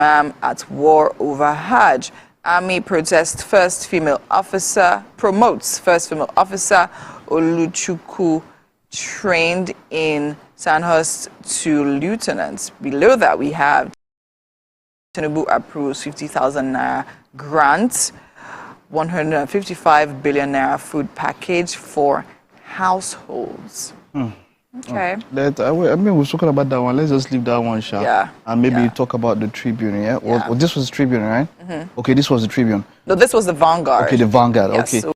at war over Hajj. Army promotes first female officer. Oluchukwu trained in Sandhurst to lieutenants. Below that, we have Tinubu approves 50,000 naira grant, 155 billion naira food package for households. Okay. I mean, we're talking about that one. Let's just leave that one, Sha. Yeah. And maybe talk about the Tribune, yeah? Well, this was the Tribune, right? Okay, this was the Tribune. No, this was the Vanguard. Okay, the Vanguard, yes, okay. So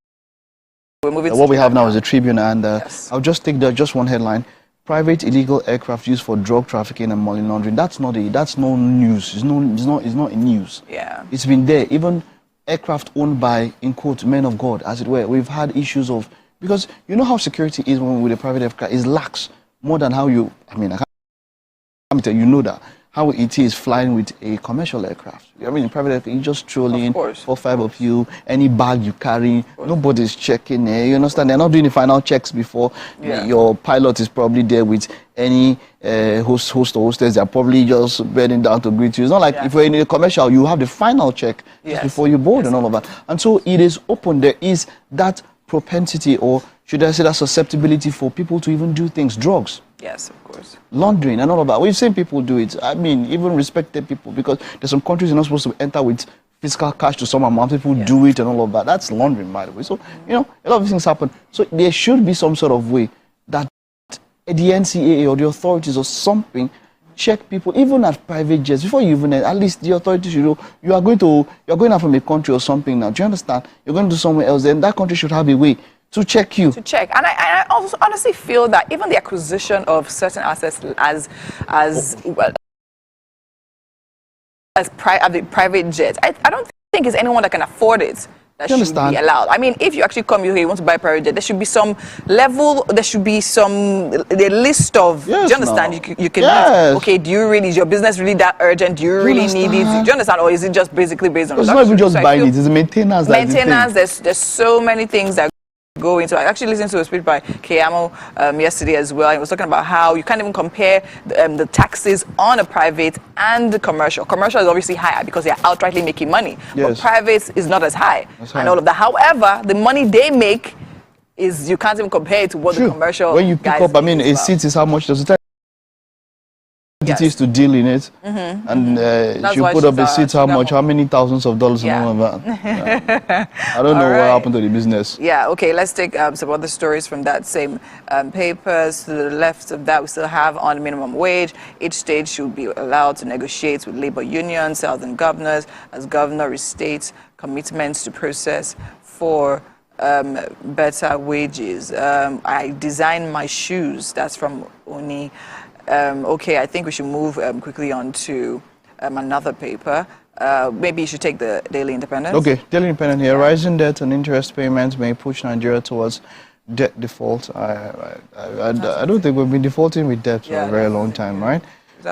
we're moving what we have now is the Tribune, and I'll just take just one headline. Private illegal aircraft used for drug trafficking and money laundering. That's no news. It's not in news. Yeah. It's been there. Even aircraft owned by, in quote, men of God, as it were. We've had issues of, because you know how security is when with a private aircraft is lax more than how you, I mean, I can't tell you know that, how it is flying with a commercial aircraft. I mean, in private aircraft, you just stroll in, 4 or 5 of you, any bag you carry, nobody's checking it, you understand? They're not doing the final checks before. Your pilot is probably there with any host or hostess. They're probably just bending down to greet you. It's not like if you're in a commercial, you have the final check just before you board and all of that. And so it is open. There is that propensity, or should I say that susceptibility for people to even do things, drugs. Yes, of course. Laundering and all of that. We've seen people do it. I mean, even respected people, because there's some countries you're not supposed to enter with physical cash to some amount. People do it and all of that. That's laundering, by the way. So, you know, a lot of things happen. So there should be some sort of way that the NCAA or the authorities or something check people, even at private jets, before you even, at least the authorities, you know, you're going out from a country or something now. Do you understand? You're going to somewhere else, then that country should have a way to check you. To check. And I also honestly feel that even the acquisition of certain assets as private jets, I don't think it's anyone that can afford it that should be allowed. I mean, if you actually come here, you want to buy a private jet, there should be some level, there should be the list of, do you understand? You can use, okay, do you really, is your business really that urgent? Do you really need it? Do you understand? Or is it just basically based on It's not even just buying it, it's maintenance. Maintenance, there's so many things that go into. I actually listened to a speech by Keyamo yesterday as well. He was talking about how you can't even compare the taxes on a private and the commercial. Commercial is obviously higher because they're outrightly making money, but private is not as high. And all of that. However, the money they make is, you can't even compare it to what the commercial when you pick up, I mean, a seat is how much does it entities to deal in it, and you put up a seat, how many thousands of dollars and all of that. I don't know what happened to the business. Yeah, okay, let's take some other stories from that same papers. To the left of that, we still have on minimum wage. Each state should be allowed to negotiate with labor unions, southern governors, as governor restates commitments to process for better wages. I design my shoes. That's from Oni. Okay, I think we should move quickly on to another paper. Maybe you should take the Daily Independent. Okay, Daily Independent here. Rising debt and interest payments may push Nigeria towards debt default. I don't think we've been defaulting with debt for a very long time, right?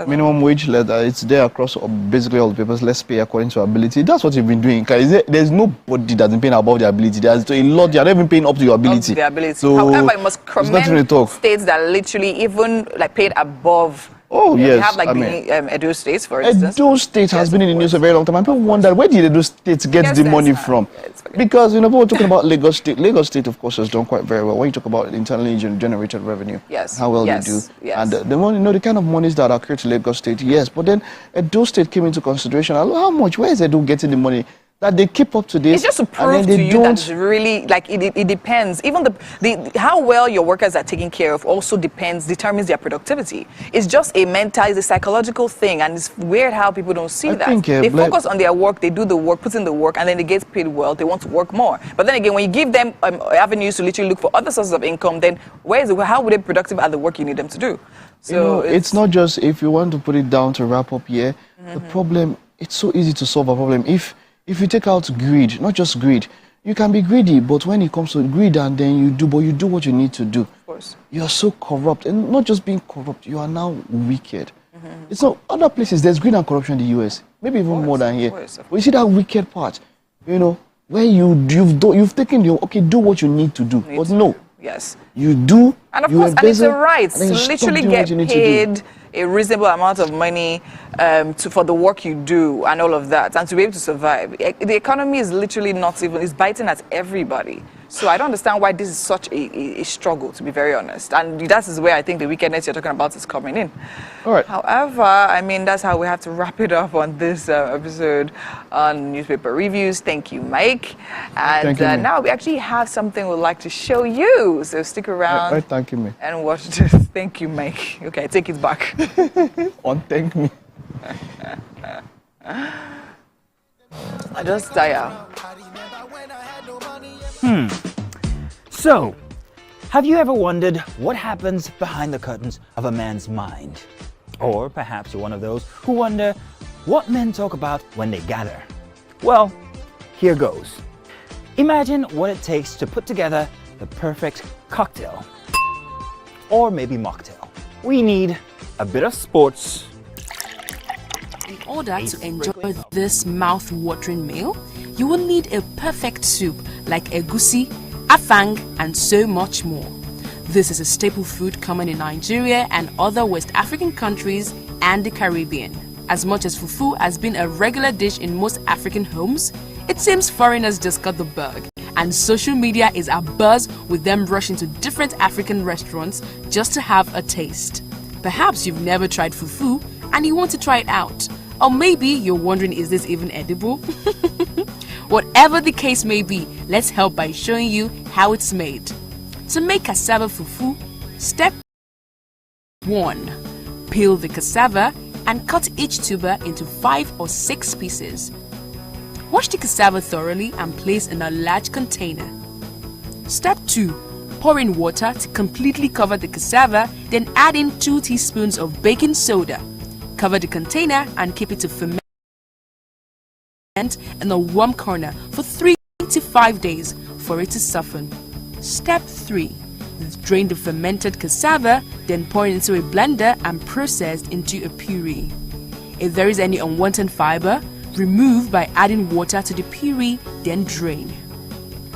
Minimum wage letter, it's there across basically all the papers. Let's pay according to ability. That's what you've been doing. There's nobody that's been paying above their ability. There's a lot, you're not even paying up to your ability. Up to their ability. So, however, I must commend states that literally even like paid above. Oh, yes. We have like Edo States, for instance. Edo State has been in the news for a very long time. And people wonder, where did Edo State get the money from? Because, you know, people are talking about Lagos State. Lagos State, of course, has done quite very well. When you talk about internally generated revenue, how well they do. And the money, you know, the kind of monies that occur to Lagos State, yes. But then Edo State came into consideration. How much? Where is Edo getting the money? That they keep up to this. It's just to prove to you that it's really, like, it depends. Even how well your workers are taken care of also determines their productivity. It's just a mental, it's a psychological thing, and it's weird how people don't see that. They focus on their work, they do the work, put in the work, and then they get paid well, they want to work more. But then again, when you give them avenues to literally look for other sources of income, then how would they be productive at the work you need them to do? So, you know, it's not just, if you want to put it down to wrap up here, the problem, it's so easy to solve a problem. If you take out greed, not just greed, you can be greedy, but when it comes to greed and then you do what you need to do. Of course. You are so corrupt, and not just being corrupt, you are now wicked. It's not other places, there's greed and corruption in the US, maybe even more than here. But you see that wicked part, you know, where you've taken do what you need to do. But no, Yes. You do. And of you course, and it's embezzle, a right and then to you stop literally doing get what you need to do. paid a reasonable amount of money for the work you do and all of that, and to be able to survive. The economy is literally not even, it's biting at everybody. So I don't understand why this is such a struggle, to be very honest. And that is where I think the wickedness you're talking about is coming in. All right. However, I mean, that's how we have to wrap it up on this episode on newspaper reviews. Thank you, Mike. And Thank you, now we actually have something we'd like to show you. So stick around. Thank you, me. And watch this. Thank you, Mike. Okay, take it back. Thank me. I just tire. So, have you ever wondered what happens behind the curtains of a man's mind? Or perhaps you're one of those who wonder what men talk about when they gather. Well, here goes. Imagine what it takes to put together the perfect cocktail. Or maybe mocktail. We need a bit of sports. In order to enjoy this mouth-watering meal, you will need a perfect soup like egusi, afang, and so much more. This is a staple food common in Nigeria and other West African countries and the Caribbean. As much as fufu has been a regular dish in most African homes, it seems foreigners just got the bug, and social media is abuzz with them rushing to different African restaurants just to have a taste. Perhaps you've never tried fufu and you want to try it out. Or maybe you're wondering, is this even edible? Whatever the case may be, let's help by showing you how it's made. To make cassava fufu, step 1. Peel the cassava and cut each tuber into 5 or 6 pieces. Wash the cassava thoroughly and place in a large container. Step 2. Pour in water to completely cover the cassava, then add in 2 teaspoons of baking soda. Cover the container and keep it to ferment in a warm corner for 3 to 5 days for it to soften. Step 3. Drain the fermented cassava, then pour it into a blender and process into a puree. If there is any unwanted fiber, remove by adding water to the puree, then drain.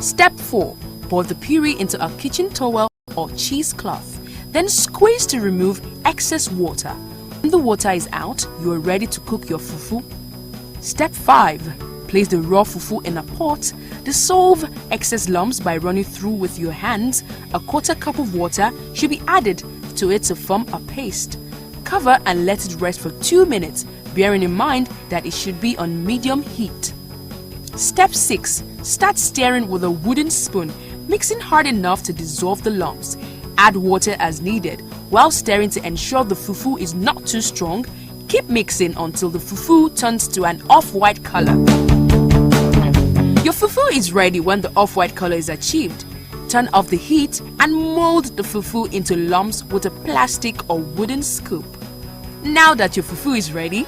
Step 4. Pour the puree into a kitchen towel or cheesecloth, then squeeze to remove excess water. When the water is out, you are ready to cook your fufu. Step 5. Place the raw fufu in a pot. Dissolve excess lumps by running through with your hands. A 1/4 cup of water should be added to it to form a paste. Cover and let it rest for 2 minutes, bearing in mind that it should be on medium heat. Step 6. Start stirring with a wooden spoon, mixing hard enough to dissolve the lumps. Add water as needed, while stirring to ensure the fufu is not too strong. Keep mixing until the fufu turns to an off-white color. Your fufu is ready when the off-white color is achieved. Turn off the heat and mold the fufu into lumps with a plastic or wooden scoop. Now that your fufu is ready,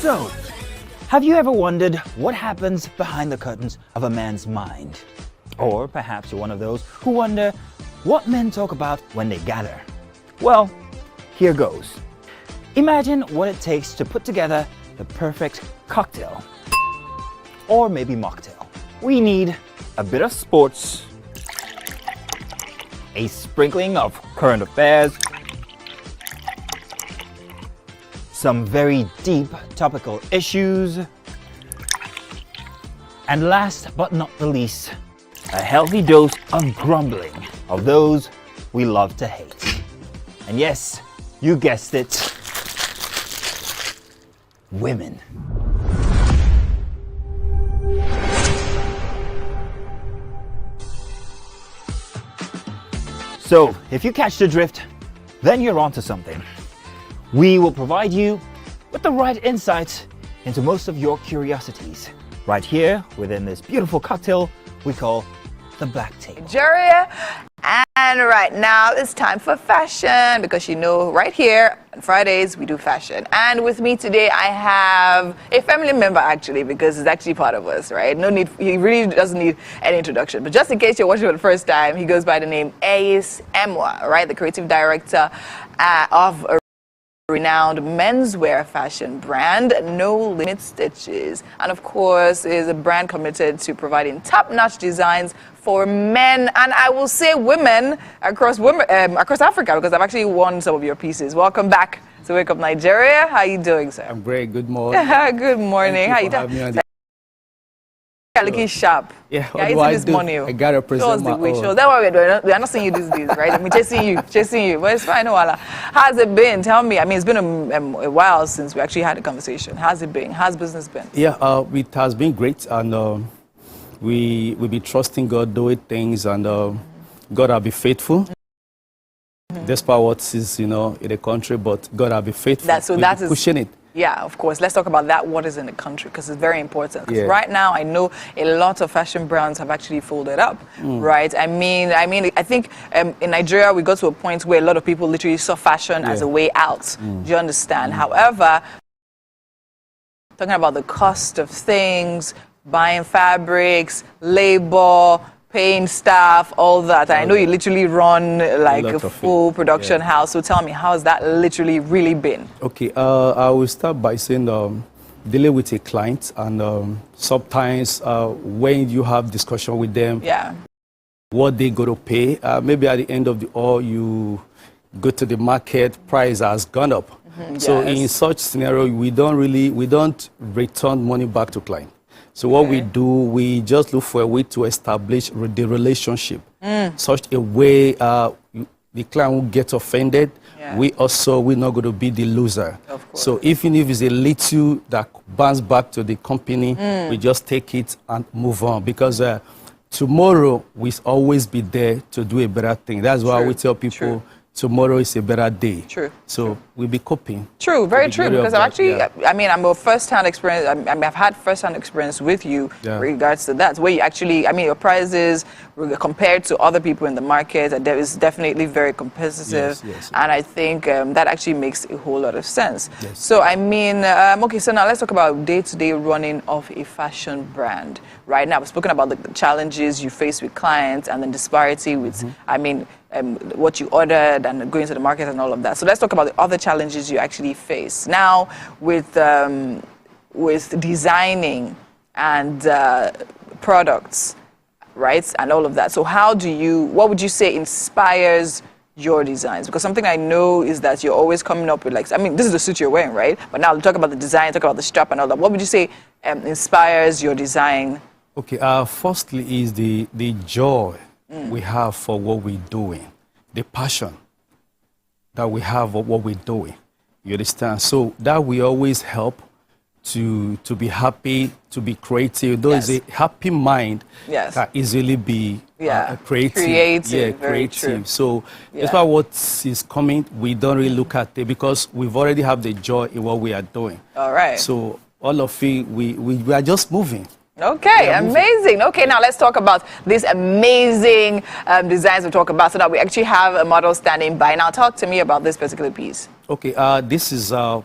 So, have you ever wondered what happens behind the curtains of a man's mind? Or perhaps you're one of those who wonder what men talk about when they gather. Well, here goes. Imagine what it takes to put together the perfect cocktail. Or maybe mocktail. We need a bit of sports, a sprinkling of current affairs, some very deep topical issues, and last but not the least, a healthy dose of grumbling of those we love to hate. And yes, you guessed it, women. So, if you catch the drift, then you're onto something. We will provide you with the right insights into most of your curiosities, right here within this beautiful cocktail we call the Black Table. Nigeria and And right now it's time for fashion, because you know, right here on Fridays we do fashion. And with me today I have a family member, actually, because he's actually part of us, right? No need, he really doesn't need any introduction. But just in case you're watching for the first time, he goes by the name Ace Emwa, right? The creative director of a renowned menswear fashion brand, No Limit Stitches, and of course is a brand committed to providing top-notch designs for men, and I will say women across Africa, because I've actually worn some of your pieces. Welcome back to Wake Up Nigeria. How are you doing, sir? I'm great. Good morning. Good morning. How you doing? You're looking sharp. Yeah, what do I do? I gotta present my own. That's what we're doing. We are not seeing you these days, right? I mean, chasing you. But it's fine, no wala. How's it been? Tell me. I mean, it's been a while since we actually had a conversation. How's it been? How's business been? Yeah, it has been great, and we be trusting God, doing things, and God will be faithful. Despite what is, in the country, but God will be faithful. That is pushing it. Yeah, of course. Let's talk about that. What is in the country? Because it's very important. Because right now, I know a lot of fashion brands have actually folded up, right? I mean, I think in Nigeria, we got to a point where a lot of people literally saw fashion as a way out. Do you understand? However, talking about the cost of things, buying fabrics, labor, paying staff, all that. And I know you literally run like a full production house. So tell me, how has that literally really been? Okay, I will start by saying dealing with a client, and sometimes when you have discussion with them, what they go to pay, maybe at the end of the all, you go to the market, price has gone up. So in such scenario, we don't return money back to client. So what we do, we just look for a way to establish the relationship, such a way the client will get offended. We're not going to be the loser. So even if it's a little that bounce back to the company, we just take it and move on, because tomorrow we always be there to do a better thing. That's why we tell people tomorrow is a better day. So we'll be coping. Very true. Because I'm a first-hand experience. I've had first-hand experience with you in regards to that. Where you actually, your prices compared to other people in the market, that is definitely very competitive. And I think that actually makes a whole lot of sense. So okay. So now let's talk about day-to-day running of a fashion brand. Right now, we've spoken about the challenges you face with clients and the disparity with, what you ordered and going to the market and all of that. So let's talk about the other challenges you actually face now with designing and products, right, and all of that. So what would you say inspires your designs? Because something I know is that you're always coming up with, this is the suit you're wearing, right? But now talk about the design, talk about the strap and all that. What would you say inspires your design? Okay, firstly is the joy we have for what we're doing, the passion that we have for what we're doing. You understand? So that will always help to be happy, to be creative. Though it's a happy mind can easily be creative. Creative. So that's why what is coming, we don't really look at it, because we've already have the joy in what we are doing. All right. So all of it, we are just moving. Okay, amazing. Okay, now let's talk about these amazing designs we talk about, so that we actually have a model standing by. Now talk to me about this particular piece. Okay, this is a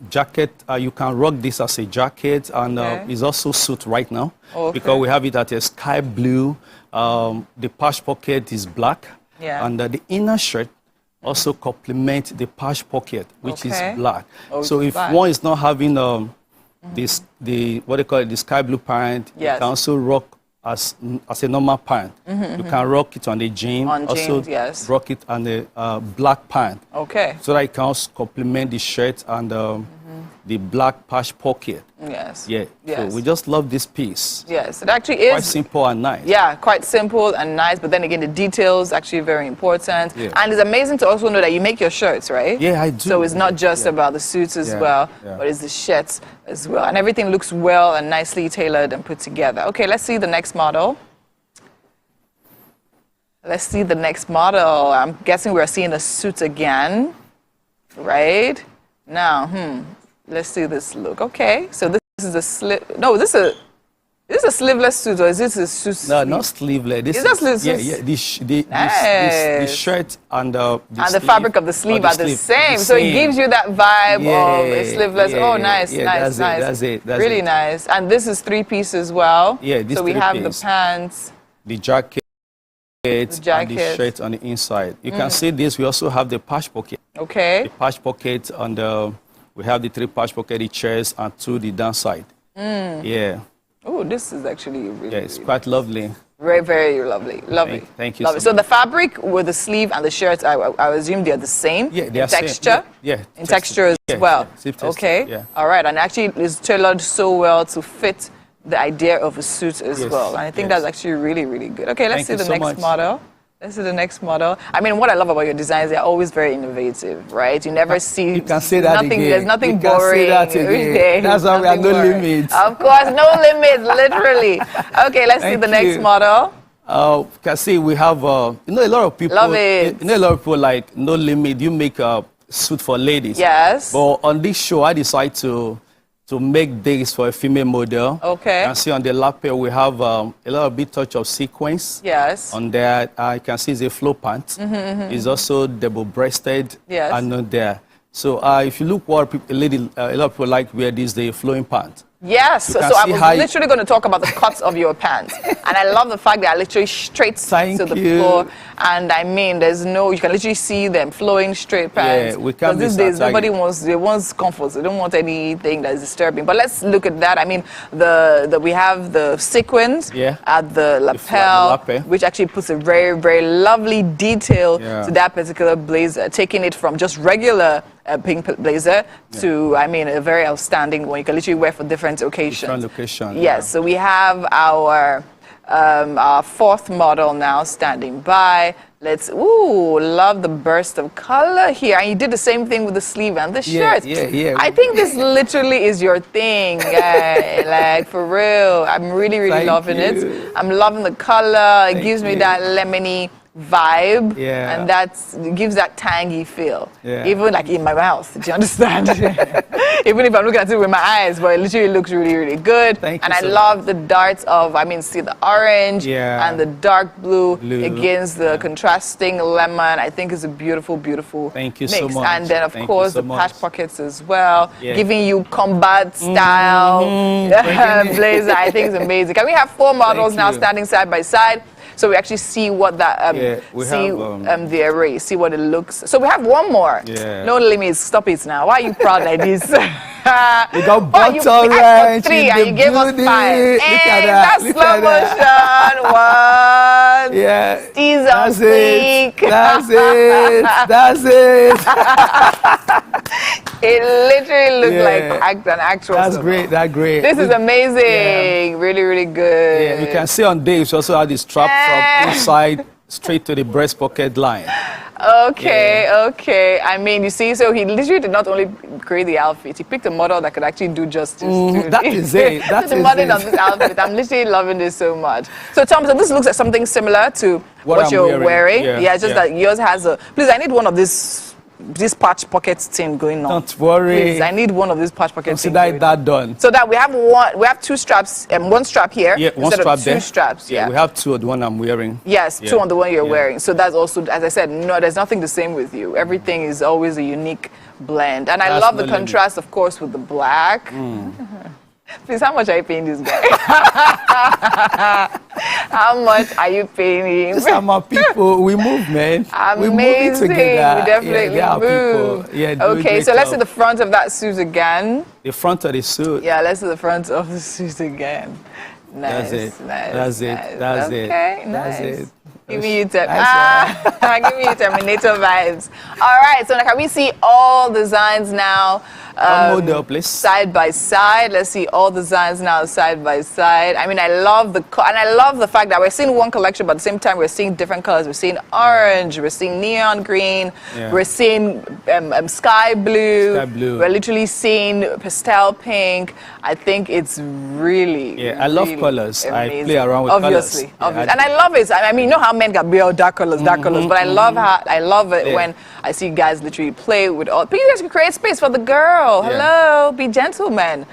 jacket. You can rock this as a jacket, and it's also suit right now, because we have it at a sky blue. The patch pocket is black, and the inner shirt also complements the patch pocket, which is black. So if one is not having the sky blue pant, you can also rock as a normal pant. You can rock it on the jean, rock it on the black pant. So that it can also complement the shirt and the black patch pocket. So we just love this piece. It actually is quite simple and nice. Quite simple and nice, but then again, the details actually very important. And it's amazing to also know that you make your shirts, right? I do. So it's not just about the suits as well, but it's the shirts as well. And everything looks well and nicely tailored and put together. Okay, let's see the next model. I'm guessing we're seeing a suit again, right? Now, let's see this look. Okay, so this is a slip. No, is Is this a sleeveless suit or is this a suit? No, not sleeveless. This is that sleeveless? Yeah. The shirt and the fabric of the sleeve are the same. So it gives you that vibe of a sleeveless. Oh, nice, nice. That's it. Really nice. And this is 3-piece as well. Yeah, this so we have the pants, the jacket, and the shirt on the inside. You can see this. We also have the patch pocket. Okay. The patch pocket on the. We have the 3 patch pocket, the chest, and 2 the downside. Yeah. Oh, this is actually really. Yeah, it's quite lovely. Very, very lovely. Lovely. Thank you. Lovely. So the fabric with the sleeve and the shirt, I assume they're the same. Yeah, they are texture. Same. Yeah. In texture as well. Okay. Yeah. All right. And actually, it's tailored so well to fit the idea of a suit as well. And I think that's actually really, really good. Okay, let's see the next model. Let's see the next model. I mean, what I love about your designs, they're always very innovative, right? You never see... You can say that nothing, again. There's nothing boring. That's why we have no limits. Of course, no limits, literally. Okay, let's see the next model. You can see we have, a lot of people... Love it. A lot of people like, no limit, you make a suit for ladies. Yes. But on this show, I decided to make this for a female model. Okay. You can see on the lapel we have a little bit touch of sequence. Yes. On there, you can see it's a flow pant. It's also double-breasted. Yes. And on there. So if you look what a lot of people like wear these days, flowing pants. Yes, so I was literally going to talk about the cuts of your pants. And I love the fact that I literally straight to the floor. And I mean, you can literally see them flowing straight pants. Yeah, we can't these days, nobody wants comfort. They don't want anything that is disturbing. But let's look at that. I mean, we have the sequins at the lapel, which actually puts a very, very lovely detail to that particular blazer, taking it from just regular pink blazer to, I mean, a very outstanding one. You can literally wear for different occasions. Different occasions. Yes, so we have our 4th model now standing by. Love the burst of color here. And you did the same thing with the sleeve and the shirt. Yeah. I think this literally is your thing, like for real. I'm really, really loving it. I'm loving the color. It gives me that lemony vibe, and it gives that tangy feel, even like in my mouth. Do you understand? Even if I'm looking at it with my eyes, but it literally looks really, really good. I love the darts of, see the orange and the dark blue against the contrasting lemon. I think it's a beautiful, beautiful mix. So much. And then of course the patch pockets as well, giving you combat style blazer. I think it's amazing. Can we have 4 models now standing side by side? So we actually see what that, the array, see what it looks. So we have one more. No limits, stop it now. Why are you proud like this? We got bottle ranch 3 and you gave us 5. Look at that. That's slow motion. 1. Yeah. Steez on fleek. That's it. It literally looks like an actual. That's great. This is amazing. Really, really good. Yeah, you can see on Dave's also had the strap from inside straight to the breast pocket line. Okay. I mean, you see, so he literally did not only create the outfit, he picked a model that could actually do justice to that is it. That's the model of this outfit. I'm literally loving this so much. So, Tom, this looks like something similar to what you're wearing. Yeah, just that yours has a. Please, I need one of this patch pockets thing going on. Don't worry. Please, I need one of these patch pockets. Consider that done. So that we have 2 straps, one strap here. Yeah, one strap there. 2 straps. Yeah, we have 2 on the one I'm wearing. Yes, 2 on the one you're wearing. So that's also, as I said, no, there's nothing the same with you. Everything is always a unique blend. And I love the contrast, of course, with the black. Please, how much are you paying this guy? How much are you paying him? These are my people. We move, man. Amazing. We move together. We definitely move. Okay, so let's see the front of that suit again. The front of the suit. Yeah, let's see the front of the suit again. Nice. That's it. Okay, nice. That's it. Give me you Terminator vibes. All right, so now can we see all designs now? Model, please. Side by side. Let's see all designs now side by side. I mean, I love the fact that we're seeing one collection, but at the same time we're seeing different colors. We're seeing orange, we're seeing neon green, we're seeing sky blue. We're literally seeing pastel pink. I think it's really I love colors. Amazing. I play around with obviously. colors. And I love it. I mean, you know how men can be all dark colors, but I love it when I see guys literally play with all. But you guys can create space for the girl. Hello, be gentlemen.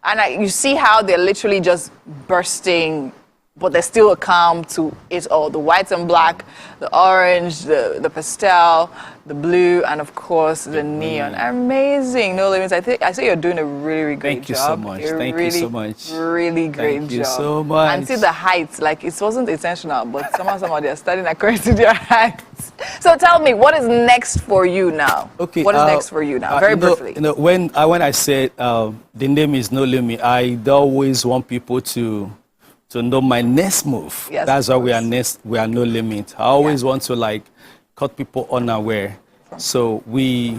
And you see how they're literally just bursting, but there's still a calm to it all. The white and black, the orange, the pastel, the blue, and of course the neon. Amazing. No limits. I say you're doing a really great job. Thank you so much. Thank you so much. Really great job. Thank you so much. And see the heights, like it wasn't intentional, but somehow they're studying according to their heights. So tell me, what is next for you now? Okay. What is next for you now? Very briefly. When I said the name is No Limit, I always want people to know my next move. Yes, that's why we are No Limit. I always want to like cut people unaware. So we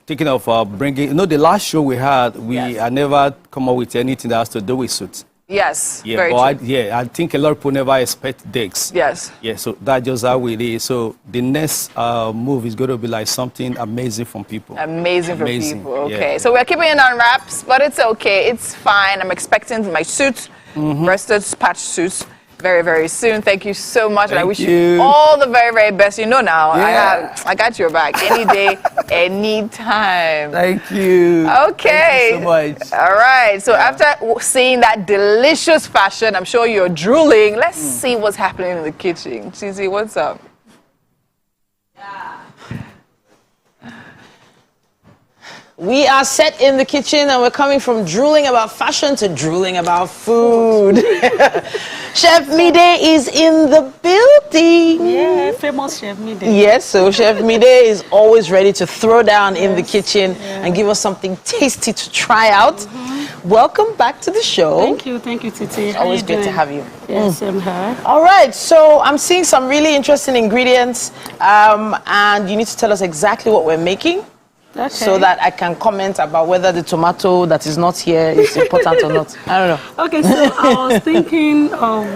thinking of bringing, the last show we had, I never come up with anything that has to do with suits. Yes. Yeah, very but true. I think a lot of people never expect decks. Yes. Yeah, so that's just how it is. So the next move is going to be like something amazing from people. Amazing for people. Okay. Yeah. So we're keeping it on wraps, but it's okay. It's fine. I'm expecting my suits, breasted patch suits, very, very soon. Thank you so much. And I wish you all the very, very best. You know now, I got your back any day, any time. Thank you. Okay. Thank you so much. All right. So after seeing that delicious fashion, I'm sure you're drooling. Let's see what's happening in the kitchen. Chizi, what's up? We are set in the kitchen and we're coming from drooling about fashion to drooling about food. Chef Mide is in the building. Yeah, famous Chef Mide. Yes, so Chef Mide is always ready to throw down in the kitchen and give us something tasty to try out. Welcome back to the show. Thank you, Titi. How Always you good doing? to have you. Yes, I'm here. All right, so I'm seeing some really interesting ingredients and you need to tell us exactly what we're making. Okay. So that I can comment about whether the tomato that is not here is important or not. I don't know. Okay, so I was thinking of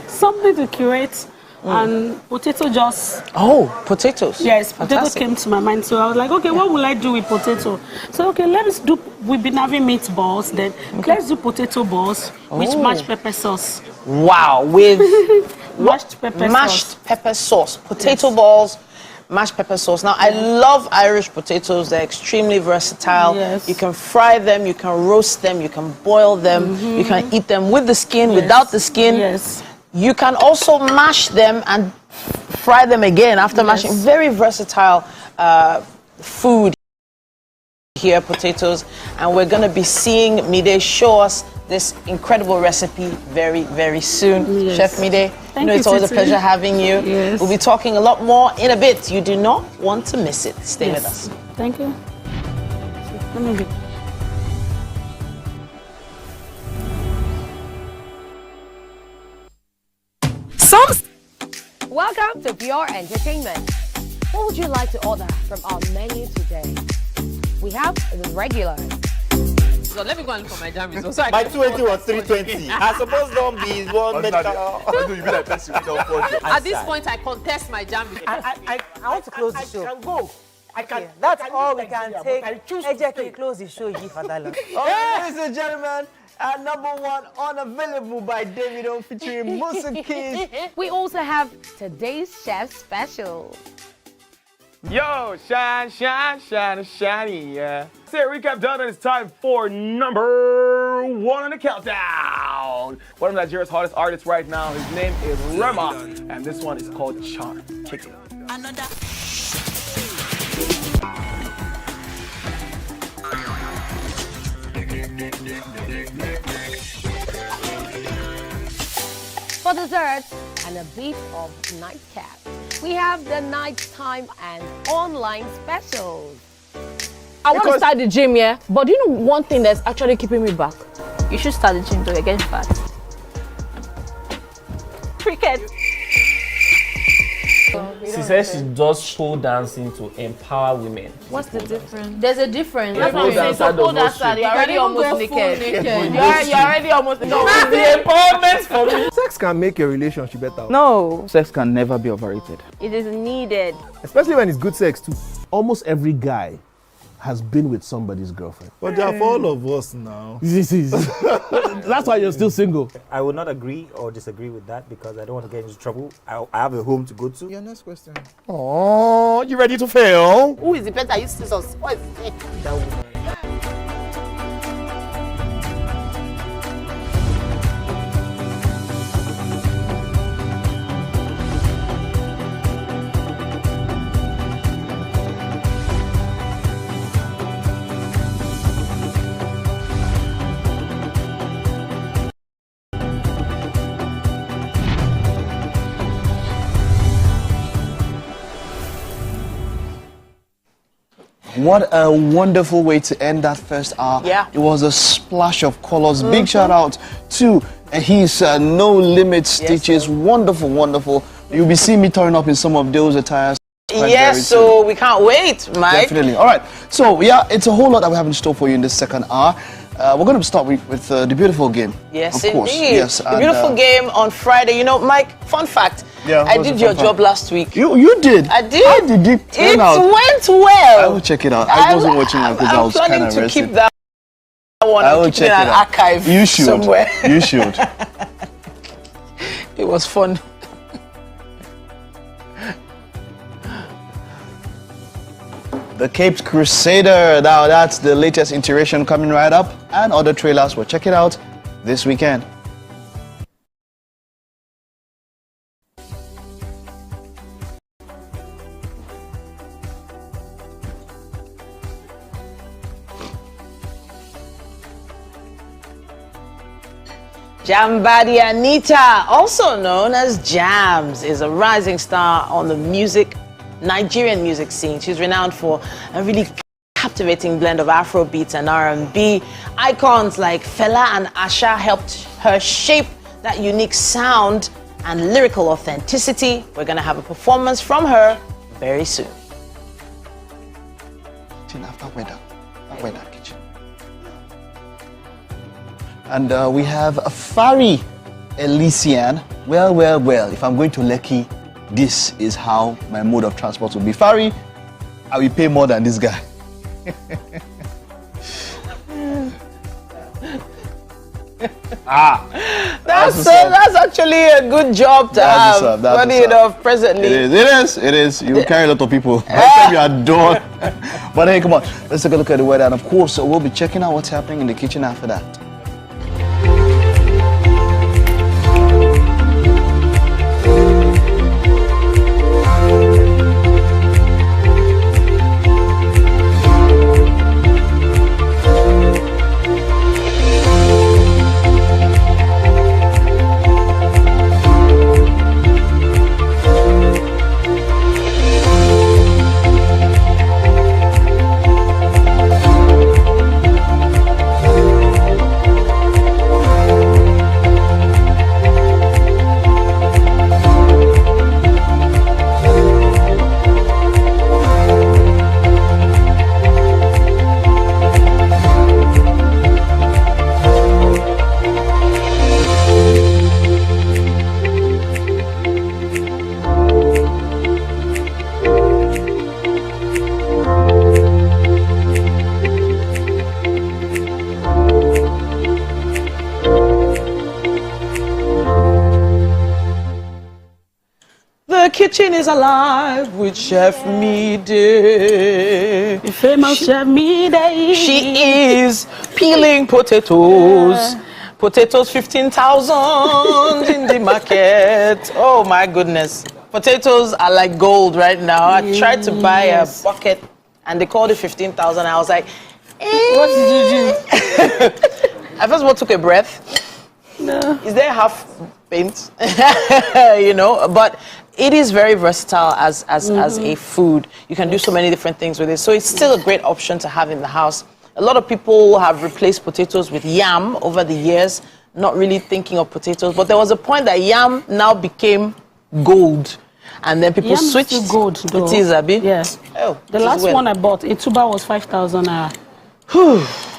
something to curate and potato just... Oh, potatoes. Yes, potato Fantastic. came to my mind. So I was like, okay, what will I do with potato? So, okay, we've been having meatballs, then let's do potato balls with mashed pepper sauce. Wow, with Mashed pepper sauce. pepper sauce. Potato balls, mashed pepper sauce. Now, I love Irish potatoes. They're extremely versatile. Yes. You can fry them, you can roast them, you can boil them, you can eat them with the skin, without the skin. Yes. You can also mash them and fry them again after mashing. Very versatile food here, potatoes. And we're going to be seeing Mide show us this incredible recipe very, very soon. Yes. Chef Mide, Thank it's you, always a Titi. pleasure having you. Yes. We'll be talking a lot more in a bit. You do not want to miss it. Stay with us. Thank you. Let me be. Welcome to Pure Entertainment. What would you like to order from our menu today? We have the regulars. So let me go and look for my jam results. My 20 was 320. I suppose don't be one medical. You be like person At this point, I contest my jam results. I want to close the show. I can go. I can. That's I all can we can Nigeria, take. but I choose to stay. Close the show, G for that long. Ladies and gentlemen, number one unavailable by Davido featuring Musa Keys. We also have today's chef special. Yo, shine, shiny, yeah. Say recap done, and it's time for number one on the countdown. One of Nigeria's hottest artists right now, his name is Rema, and this one is called Charm. Kick it. For dessert and a bit of nightcap, we have the nighttime and online specials. I want to start the gym, yeah? But do you know one thing that's actually keeping me back? You should start the gym though, you're getting fat. Cricket. She says she does pole dancing to empower women. What's the difference? There's a difference. That's what I'm saying. So pole dancer, you're already almost naked. You're already almost naked. No, it's the empowerment for me. Sex can make your relationship better. No. Sex can never be overrated. It is needed. Especially when it's good sex too. Almost every guy has been with somebody's girlfriend. But they are for all of us now. That's why you're still single. I would not agree or disagree with that because I don't want to get into trouble. I have a home to go to. Your next question. Oh, you ready to fail? Who is the better? You scissors. What is it? That woman. What a wonderful way to end that first hour. Yeah. It was a splash of colors. Big shout out to his No Limit Stitches. Wonderful, wonderful. You'll be seeing me turning up in some of those attires. Yes, so we can't wait, Mike. Definitely. All right. So, yeah, it's a whole lot that we have in store for you in this second hour. We're going to start with the beautiful game. Yes, of course. indeed. Yes, the beautiful game on Friday. You know, Mike, fun fact. Yeah, I did your job last week. You did? I did. How did it turn out? It went well. I will check it out. I wasn't watching it because I was kind of planning to rested. keep that one. I will and keep check it in an archive You should. somewhere. You should. It was fun. The Capes Crusader. Now that's the latest iteration coming right up, and other trailers. We'll check it out this weekend. Jambadi Anita, also known as Jams, is a rising star on the Nigerian music scene. She's renowned for a really captivating blend of Afro beats and R&B. Icons like Fela and Asha helped her shape that unique sound and lyrical authenticity. We're going to have a performance from her very soon. And we have a Fari Elysian. Well, if I'm going to Lekki, this is how my mode of transport will be. Fari, I will pay more than this guy. That's actually a good job to have. Funny enough, presently. It is. You carry a lot of people. By the time you are done. But hey, come on. Let's take a look at the weather. And of course, we'll be checking out what's happening in the kitchen after that. The kitchen is alive with Chef Mide. The famous Chef Mide. She is peeling potatoes. Potatoes 15,000 in the market. Oh my goodness. Potatoes are like gold right now. I tried to buy a bucket and they called it 15,000. I was like, What did you do? I first of all took a breath. No. Is there half paint? You know, but it is very versatile as a food. You can do so many different things with it. So it's still a great option to have in the house. A lot of people have replaced potatoes with yam over the years, not really thinking of potatoes. But there was a point that yam now became gold. And then people switched. Yam is still gold, though. It is, Abi? Yes. Oh, the last one I bought, a tuber was 5,000 naira.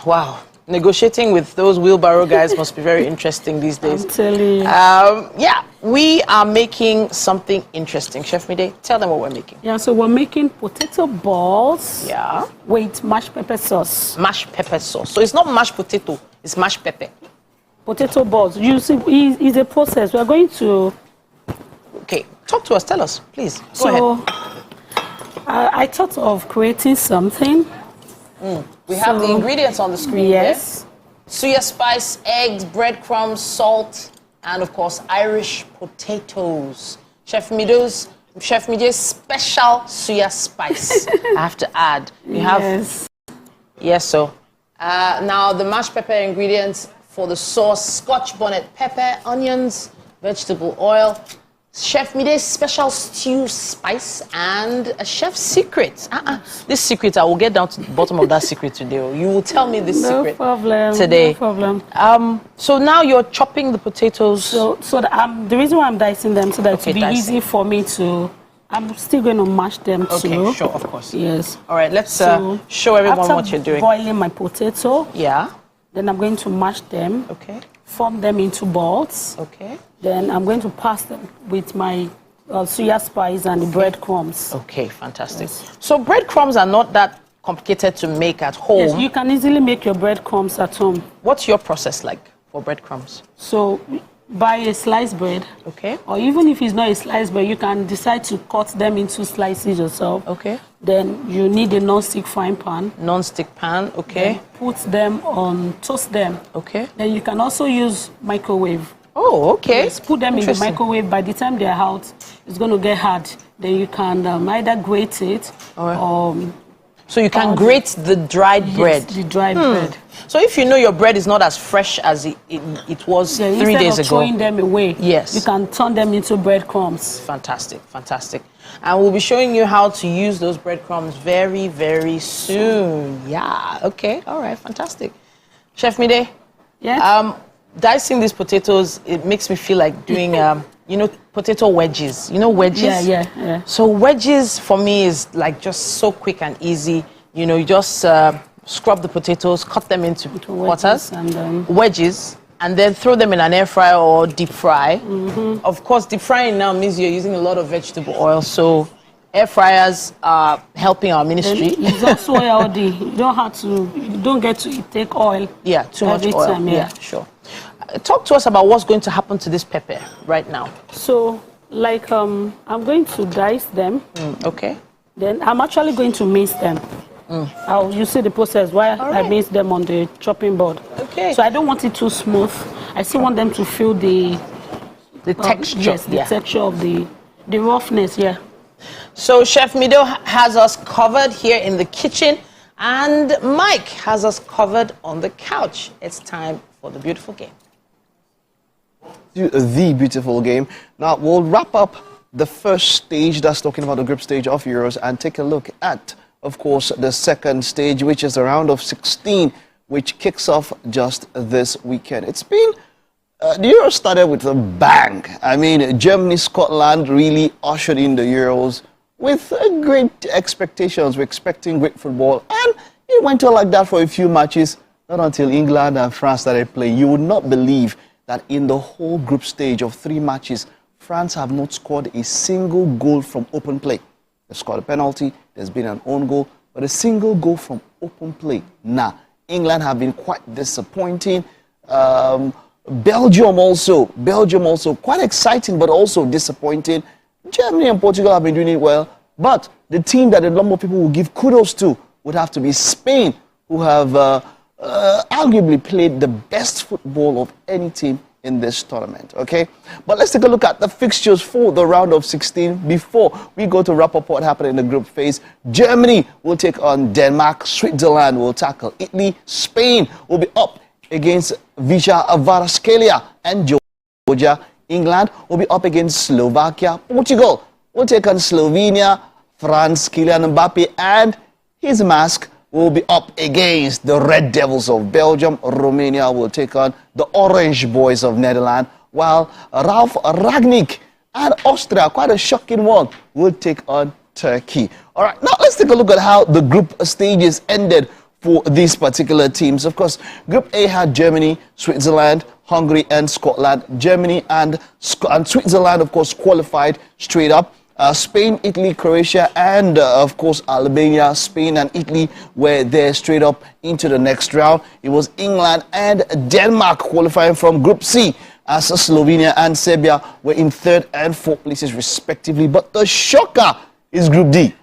Wow. Negotiating with those wheelbarrow guys must be very interesting these days. I'm telling you. Yeah, we are making something interesting. Chef Mide, tell them what we're making. Yeah, so we're making potato balls. Yeah. With mashed pepper sauce. Mashed pepper sauce. So it's not mashed potato, it's mashed pepper. Potato balls. You see, it's a process. We're going to... Okay, talk to us. Tell us, please. Go ahead. I thought of creating something. We have the ingredients on the screen. Yes. Suya spice, eggs, breadcrumbs, salt, and of course Irish potatoes. Chef Mide's special suya spice. I have to add. You have. Yes. So now the mashed pepper ingredients for the sauce: Scotch bonnet pepper, onions, vegetable oil, Chef Mide's special stew spice and a chef's secret. This secret, I will get down to the bottom of that secret today. You will tell me this secret today. No problem. So now you're chopping the potatoes. So the reason why I'm dicing them so that it will be easy for me to. I'm still going to mash them too. Okay, sure, of course. Yes. All right, let's show everyone what you're doing. Boiling my potato. Yeah. Then I'm going to mash them. Okay. Form them into balls. Okay. Then I'm going to pass them with my suya spice and the breadcrumbs. Okay, fantastic. Yes. So breadcrumbs are not that complicated to make at home. Yes, you can easily make your breadcrumbs at home. What's your process like for breadcrumbs? So buy a sliced bread. Okay. Or even if it's not a sliced bread, you can decide to cut them into slices yourself. Okay. Then you need a non-stick frying pan. Non-stick pan, okay. Then put them on, toast them. Okay. Then you can also use microwave. Oh, okay. Yes, put them in the microwave. By the time they're out, it's going to get hard. Then you can either grate it or... So you can grate the dried bread? Yes, the dried bread. So if you know your bread is not as fresh as it was 3 days ago... Instead of throwing them away, yes, you can turn them into breadcrumbs. Fantastic, fantastic. And we'll be showing you how to use those breadcrumbs very, very soon. Yeah, okay, all right, fantastic. Chef Mide? Yes? Dicing these potatoes, it makes me feel like doing, you know, potato wedges. You know wedges? Yeah. So wedges for me is like just so quick and easy. You know, you just scrub the potatoes, cut them into quarters, wedges, and then throw them in an air fryer or deep fry. Of course, deep frying now means you're using a lot of vegetable oil, so air fryers are helping our ministry. It's also healthy. You don't get to take oil. Yeah, too much every oil. Time, yeah, sure. Talk to us about what's going to happen to this pepper right now. So, like, I'm going to dice them. Okay. Then I'm actually going to mince them. You see the process while I mince them on the chopping board. Okay. So I don't want it too smooth. I still want them to feel the texture. Yes, the texture of the roughness. Yeah. So Chef Mido has us covered here in the kitchen, and Mike has us covered on the couch. It's time for the beautiful game. The beautiful game. Now we'll wrap up the first stage, that's talking about the group stage of Euros, and take a look at, of course, the second stage, which is the round of 16, which kicks off just this weekend. It's been the Euros started with a bang. I mean, Germany, Scotland really ushered in the Euros with great expectations. We're expecting great football, and it went on like that for a few matches, not until England and France started playing. You would not believe that in the whole group stage of 3 matches, France have not scored a single goal from open play. They've scored a penalty, there's been an own goal, but a single goal from open play. Nah, England have been quite disappointing. Belgium also quite exciting, but also disappointing. Germany and Portugal have been doing it well, but the team that a lot more people will give kudos to would have to be Spain, who have arguably played the best football of any team in this tournament, okay? But let's take a look at the fixtures for the round of 16 before we go to wrap up what happened in the group phase. Germany will take on Denmark, Switzerland will tackle Italy, Spain will be up against Vija Varaskelia and Georgia, England will be up against Slovakia, Portugal will take on Slovenia, France, Kylian Mbappe and his mask will be up against the Red Devils of Belgium. Romania will take on the Orange Boys of Netherlands, while Ralf Rangnick and Austria, quite a shocking one, will take on Turkey. All right, now let's take a look at how the group stages ended for these particular teams. Of course, Group A had Germany, Switzerland, Hungary and Scotland. Germany and Switzerland, of course, qualified straight up. Spain, Italy, Croatia, and of course Albania. Spain and Italy were there straight up into the next round. It was England and Denmark qualifying from Group C, as Slovenia and Serbia were in 3rd and 4th places respectively. But the shocker is Group D.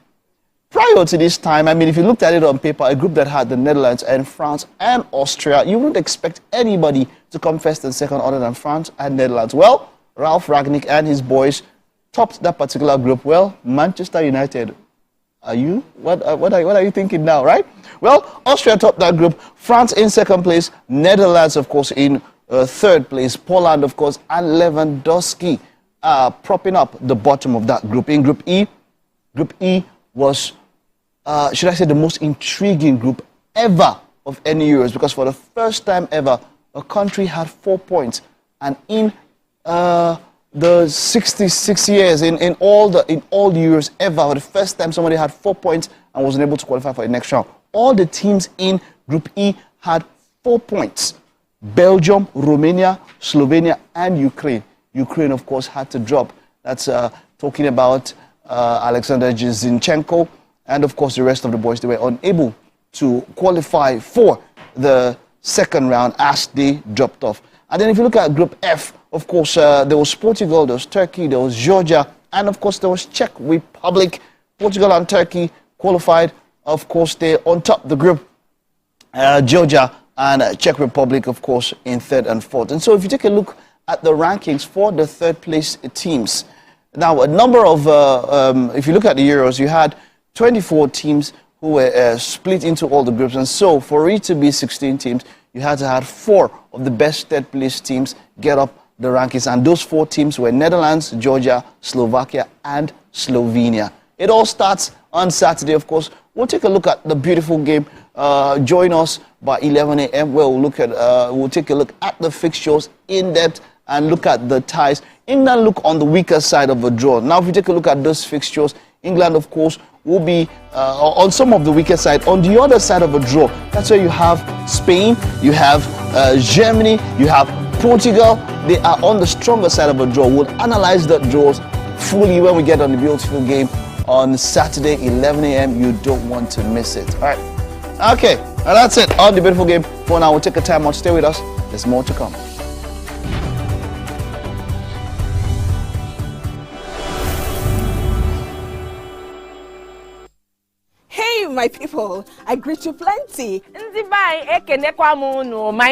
Prior to this time, I mean, if you looked at it on paper, a group that had the Netherlands and France and Austria, you wouldn't expect anybody to come first and second other than France and Netherlands. Well, Ralf Rangnick and his boys topped that particular group. Well, Manchester United, what are you thinking now, right? Well, Austria topped that group, France in 2nd place, Netherlands, of course, in 3rd place, Poland, of course, and Lewandowski propping up the bottom of that group. In Group E was, should I say, the most intriguing group ever of any Euros, because for the first time ever, a country had 4 points. And in the 66 years, in all the Euros ever, for the first time somebody had 4 points and wasn't able to qualify for the next round. All the teams in Group E had 4 points. Belgium, Romania, Slovenia, and Ukraine. Ukraine, of course, had to drop. That's talking about Alexander Zinchenko, and of course the rest of the boys. They were unable to qualify for the second round as they dropped off. And then if you look at Group F, of course, there was Portugal, there was Turkey, there was Georgia, and of course there was Czech Republic. Portugal and Turkey qualified. Of course, they're on top of the group. Georgia and Czech Republic, of course, in third and fourth. And so if you take a look at the rankings for the third place teams, now a number of, if you look at the Euros, you had 24 teams who were split into all the groups. And so for it to be 16 teams, you had to have 4 of the best third place teams get up the rankings. And those 4 teams were Netherlands, Georgia, Slovakia, and Slovenia. It all starts on Saturday, of course. We'll take a look at the beautiful game. Join us by 11 a.m. where we'll take a look at the fixtures in depth and look at the ties. England look on the weaker side of a draw. Now, if you take a look at those fixtures, England, of course, will be on some of the weaker side. On the other side of a draw, that's where you have Spain, you have Germany, you have Portugal. They are on the stronger side of a draw. We'll analyze the draws fully when we get on the beautiful game on Saturday, 11 a.m. You don't want to miss it. All right. Okay. Now that's it on the beautiful game. For now, we'll take a time out. Stay with us. There's more to come. Hey, my people, I greet you plenty. My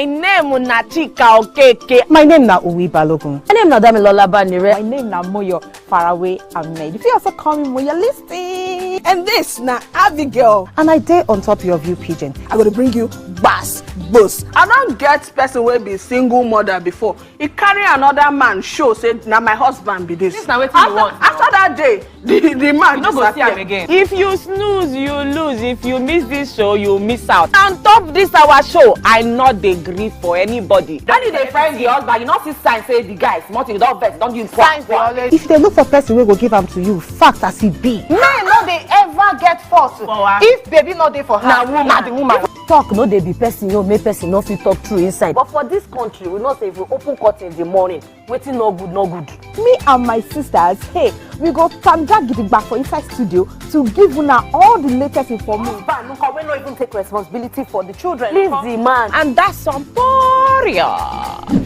name na Chika Okeke. My name na Uwi Balogun. My name na Damilola Banire. My name na Moyo Faraway Ahmed. If you also call me Moyo Listy. And this na Abigail. And I dare on top of you, Pidgin. I'm going to bring you bass, boost. I don't get person will be single mother before. He carry another man show say now my husband be this. This na wetin you want. After that day, the man you no go see him again. If you snooze, you lose. If you miss this show, you miss out. On top this our show, I not dey gree for anybody. When you dey friend the husband, you not see sign say the guy smart, you don't vex, don't use signs. If they look for person we go give them to you, fact as it be. Men no dey ever get force. If baby not dey for her, na the woman. Talk no dey be person, you make person no fit talk true inside. But for this country, we know say if we open curtain in the morning, waiting no good, no good. Me and my sisters, hey, we go tanda gidigba for inside studio to give una all the latest information. But look, we no even take responsibility for the children. Please the man. And that's some poria.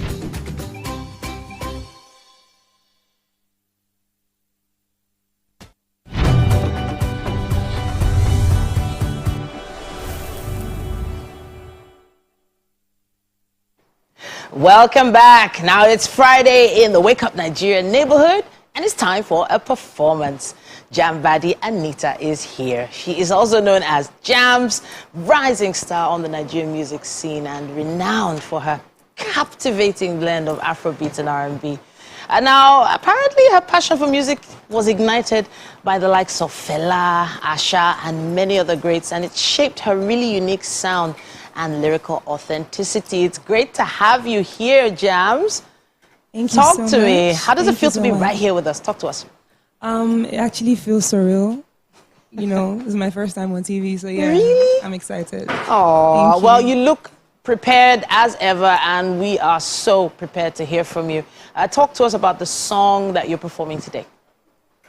Welcome back. Now it's Friday in the Wake Up Nigeria neighborhood, and it's time for a performance. Jambadi Anita is here. She is also known as Jam's rising star on the Nigerian music scene and renowned for her captivating blend of Afrobeat and R&B. And now, apparently, her passion for music was ignited by the likes of Fela, Asha, and many other greats, and it shaped her really unique sound and lyrical authenticity. It's great to have you here, Jams. Thank you Talk so to me. much. How does it Thank feel you to so be much. right here with us? Talk to us. It actually feels surreal. You know, this is my first time on TV, so yeah, Really? I'm excited. Oh, well, you look prepared as ever, and we are so prepared to hear from you. Talk to us about the song that you're performing today.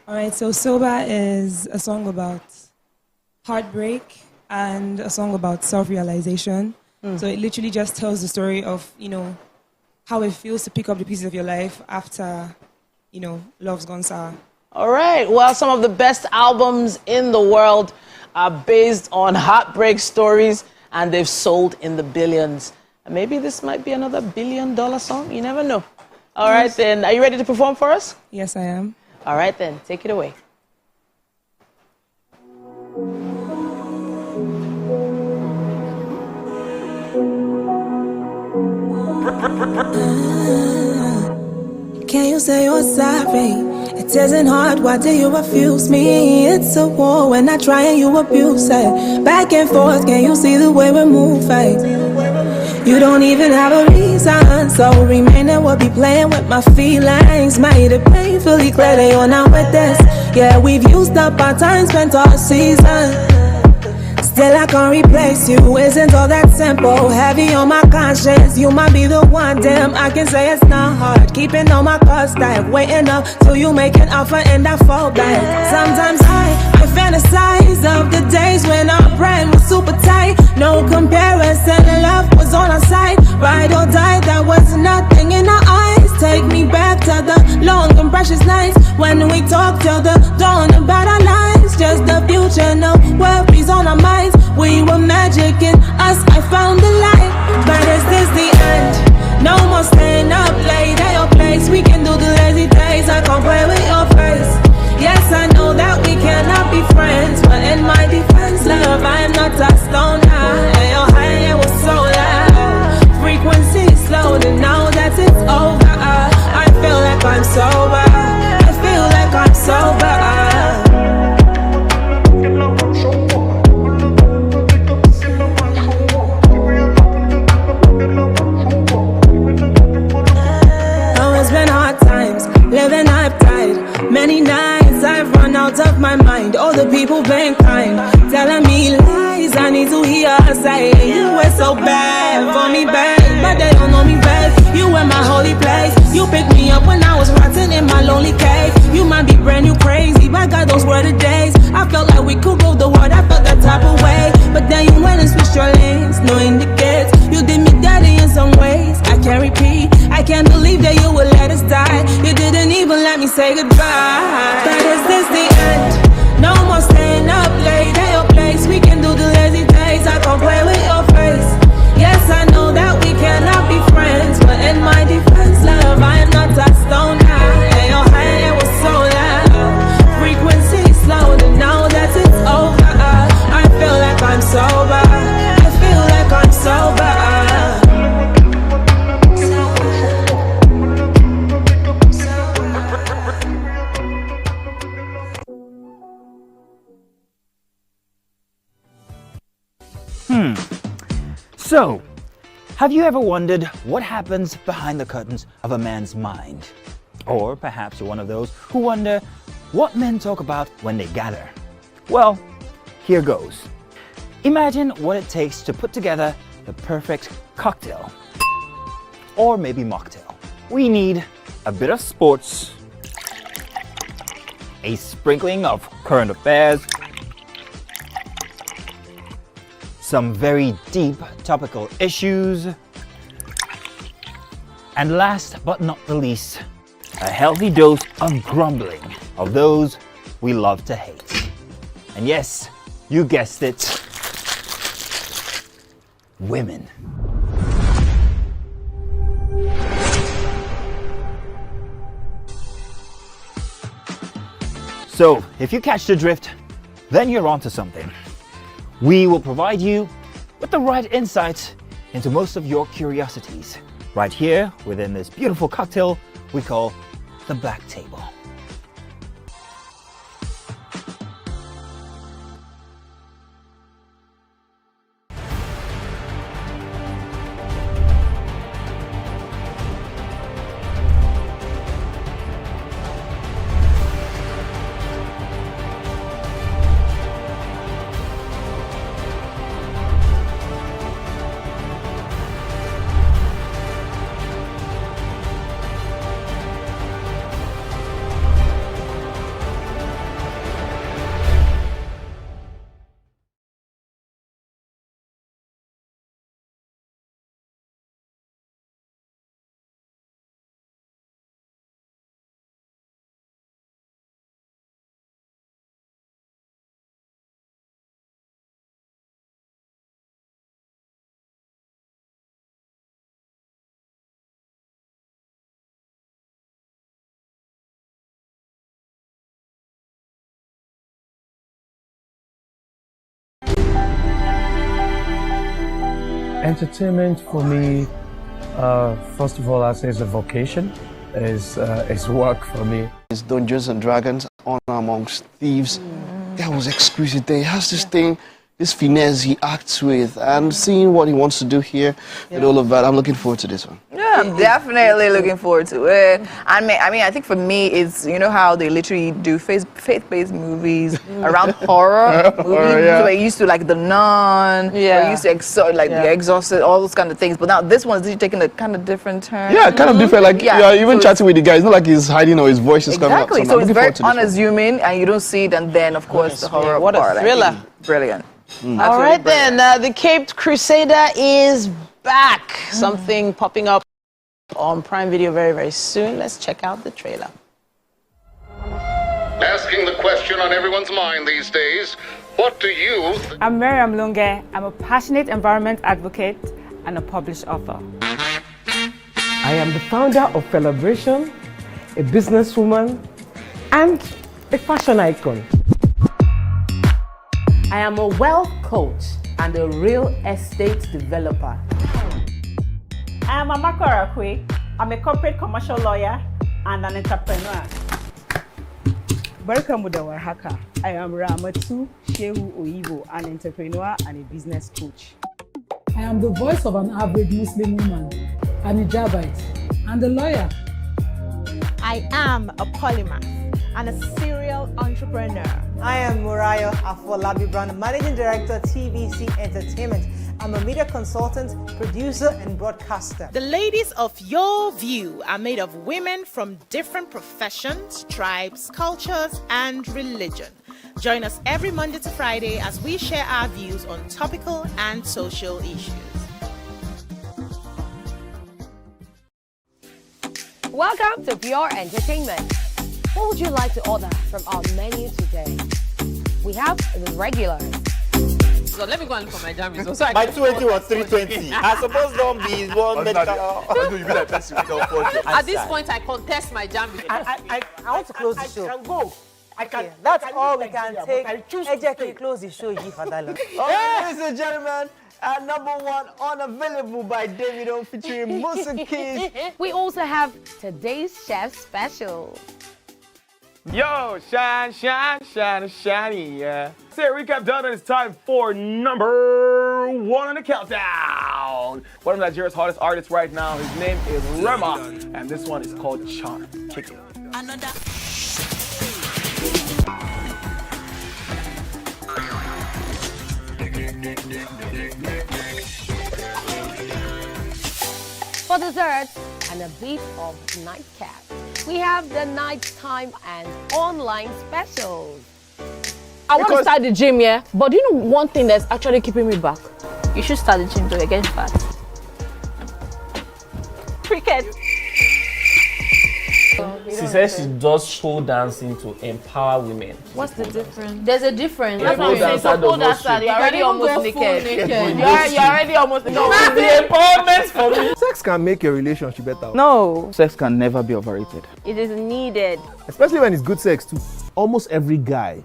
All right, so Soba is a song about heartbreak and a song about self-realization. So it literally just tells the story of, you know, how it feels to pick up the pieces of your life after, you know, love's gone sour. All right. Well, some of the best albums in the world are based on heartbreak stories, and they've sold in the billions. Maybe this might be another $1 billion song. You never know. All right, then. Are you ready to perform for us? Yes, I am. All right, then. Take it away. Can you say you're sorry? It isn't hard, why do you refuse me? It's a war when I try and you abuse it. Back and forth, can you see the way we're moving? You don't even have a reason, so remaining will be playing with my feelings. Made it painfully clear that you're not with this. Yeah, we've used up our time, spent all season. Still I can't replace you, isn't all that simple. Heavy on my conscience, you might be the one. Damn, I can say it's not hard. Keeping all my cards stacked, waiting up till you make an offer and I fall back. Sometimes I fantasize of the days when our brand was super tight. No comparison, love was on our side. Ride or die, that was nothing in our eyes. Take me back to the long and precious nights when we talked till the dawn about our lives. Just the future, no worries on our minds. We were magic in us, I found the light. But is this the end? No more staying up late at your place. We can do the lazy days, I can't play with your face. Yes, I know that we cannot be friends, but in my defense, love, I am not a stone high. And your high was so loud. Frequency slowed and now that it's over, I feel like I'm sober. I feel like I'm sober. Living uptight, many nights I've run out of my mind. All the people been kind, telling me lies. I need to hear her say you were so bad for me, babe, but they don't know me, babe. You were my holy place. You picked me up when I was rotten in my lonely cave. You might be brand new crazy, but God, those were the days. I felt like we could go the world, I felt that type of way. But then you went and switched your lanes, no indicates. You did me dirty in some ways, I can't repeat. I can't believe that you would let us die. You didn't even let me say goodbye. But is this the end? No more staying up late at your place. We can do the lazy days, I can't play with your face. Yes, I know that we cannot be friends, but in my defense, love, I am not a stone high. And your high was so loud. Frequency slowed and now that it's over, I feel like I'm sober. I feel like I'm sober. So, have you ever wondered what happens behind the curtains of a man's mind? Or perhaps you're one of those who wonder what men talk about when they gather. Well, here goes. Imagine what it takes to put together the perfect cocktail. Or maybe mocktail. We need a bit of sports, a sprinkling of current affairs, some very deep topical issues, and last but not the least, a healthy dose of grumbling of those we love to hate. And yes, you guessed it, women. So, if you catch the drift, then you're onto something. We will provide you with the right insights into most of your curiosities right here within this beautiful cocktail we call the Black Table. Entertainment for me, first of all, I say it's a vocation. is work for me. It's Dungeons and Dragons, Honor Amongst Thieves. That was exquisite there. He has this thing, this finesse he acts with, and seeing what he wants to do here and all of that. I'm looking forward to this one. Yeah, I'm definitely looking forward to it. I mean, I think for me, it's, you know how they literally do faith-based movies around horror movies. So it used to like The Nun, or it used to The Exorcist, all those kind of things. But now this one's taking a kind of different turn. Yeah, kind of different. Like, even chatting with the guy, it's not like he's hiding or his voice is coming out. Exactly. So it's very unassuming, and you don't see it, and then, of course, the horror What part. a thriller. Brilliant. All right, then. The Caped Crusader is back. Something popping up on Prime Video very, very soon. Let's check out the trailer. Asking the question on everyone's mind these days, what do you... I'm Miriam Lunge. I'm a passionate environment advocate and a published author. I am the founder of Celebration, a businesswoman, and a fashion icon. I am a wealth coach and a real estate developer. I am Amako Arakwe. I'm a corporate commercial lawyer and an entrepreneur. Barka mu da warhaka. I am Ramatu Shehu Oyibo, an entrepreneur and a business coach. I am the voice of an average Muslim woman, an hijabite, and a lawyer. I am a polymath and a serial entrepreneur. I am Murayo Afolabi Brown, Managing Director, TVC Entertainment. I'm a media consultant, producer, and broadcaster. The ladies of your view are made of women from different professions, tribes, cultures, and religion. Join us every Monday to Friday as we share our views on topical and social issues. Welcome to Pure Entertainment. What would you like to order from our menu today? We have the regulars. So let me go and look for my jammies. So My 280 was 320. I suppose don't be one medical. You be like person At this point, I contest my jammies. I want to close the show. I can go. I can. That's all we can take. Ejeki, close the show, Yifadala. Ladies and gentlemen, #1 unavailable by Davido featuring Musa Keys. We also have today's chef special. Yo, shine, shine, shine, shiny, yeah. Say recap done, and it's time for #1 on the countdown. One of Nigeria's hottest artists right now. His name is Rema, and this one is called Charm. Kick it. Another. For dessert and a bit of nightcap, we have the nighttime and online specials. I want to start the gym, yeah? But do you know one thing that's actually keeping me back? You should start the gym to get fat. Cricket. She says she does show dancing to empower women. What's the difference? There's a difference. Yeah, That's what I'm saying. So pole dancer, you're already almost naked. You're already almost naked. That's the empowerment for me. Sex can make a relationship better. No. Sex can never be overrated. It is needed. Especially when it's good sex too. Almost every guy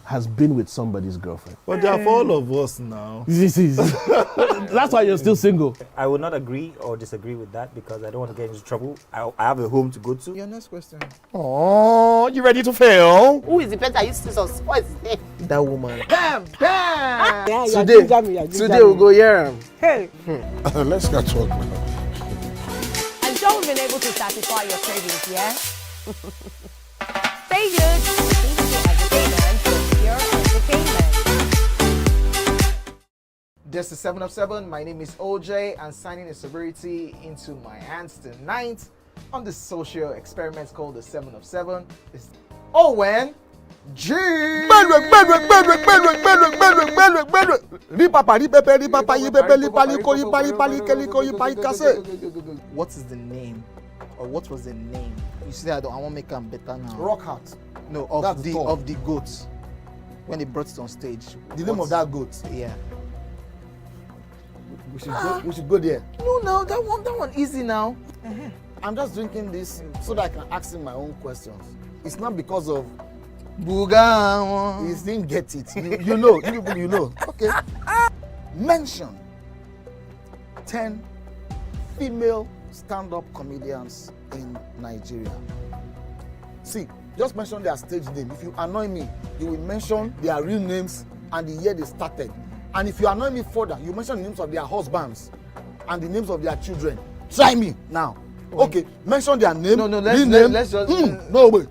has been with somebody's girlfriend. But they're for all of us now. That's why you're still single. I would not agree or disagree with that because I don't want to get into trouble. I have a home to go to. Your next question. Oh, you ready to fail? Who is the better? You see some what is his name? That woman. Bam! Bam! Yeah, Today we'll go hear him. Hey. Let's get talk now. I'm sure we've been able to satisfy your cravings, yeah? Stay good. This is 7 of 7. My name is OJ, and signing a celebrity into my hands tonight on this social experiment called the 7 of 7 is Owen G. What is the name, or what was the name? You see, I want to make them better now. Rock Heart. No, of the goats when they brought it on stage. The name of that goat. Yeah. We should go there. No, that one easy now. I'm just drinking this so that I can ask him my own questions. It's not because of Buga. He didn't get it. You know. You know. Okay. Mention 10 female stand-up comedians in Nigeria. See, just mention their stage name. If you annoy me, you will mention their real names and the year they started. And if you annoy me further, you mention the names of their husbands and the names of their children. Try me now. Okay, mention their name. No, let's just. No, wait.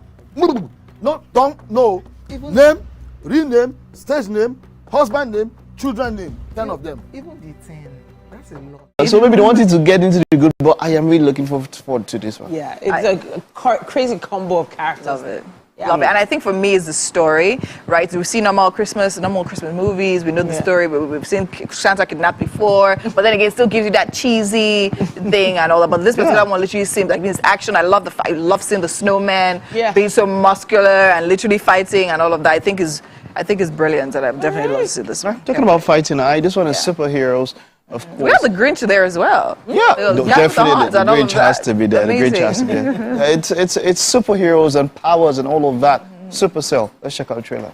No, don't. No. Name, real name, stage name, husband name, children name. 10 of them. Even the 10. That's a lot. So maybe they wanted to get into the good, but I am really looking forward to this one. Yeah, it's a crazy combo of characters. Love it. Yeah. Love it. And I think for me is the story, right? We've seen normal Christmas movies. We know the story. We've seen Santa kidnapped before. But then again, it still gives you that cheesy thing and all that. But this particular one literally seems like his action. I love I love seeing the snowman being so muscular and literally fighting and all of that. I think is brilliant, and I'm definitely love to see this one. Talking about fighting, this one is superheroes. Of course. We have the Grinch there as well. Yeah, definitely. The Grinch has to be there. The Grinch has to be there. It's superheroes and powers and all of that. Supercell. Let's check out the trailer.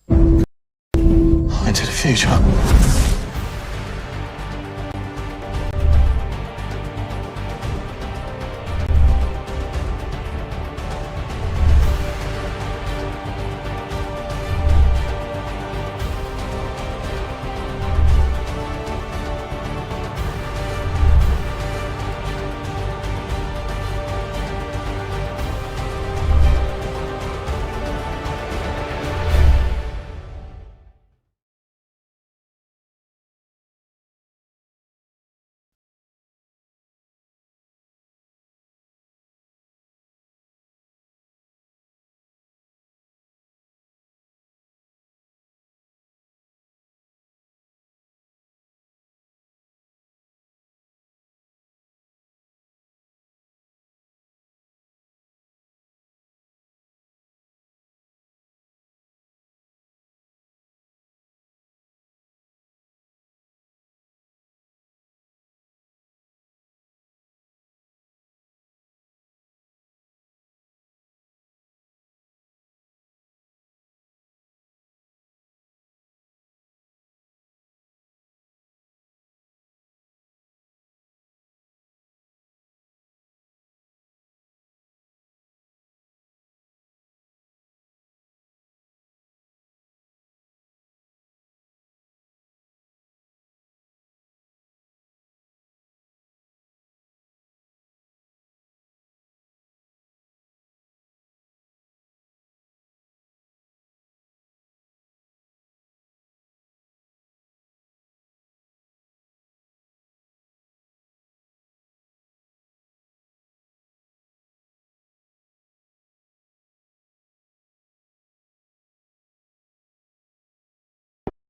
Into the future.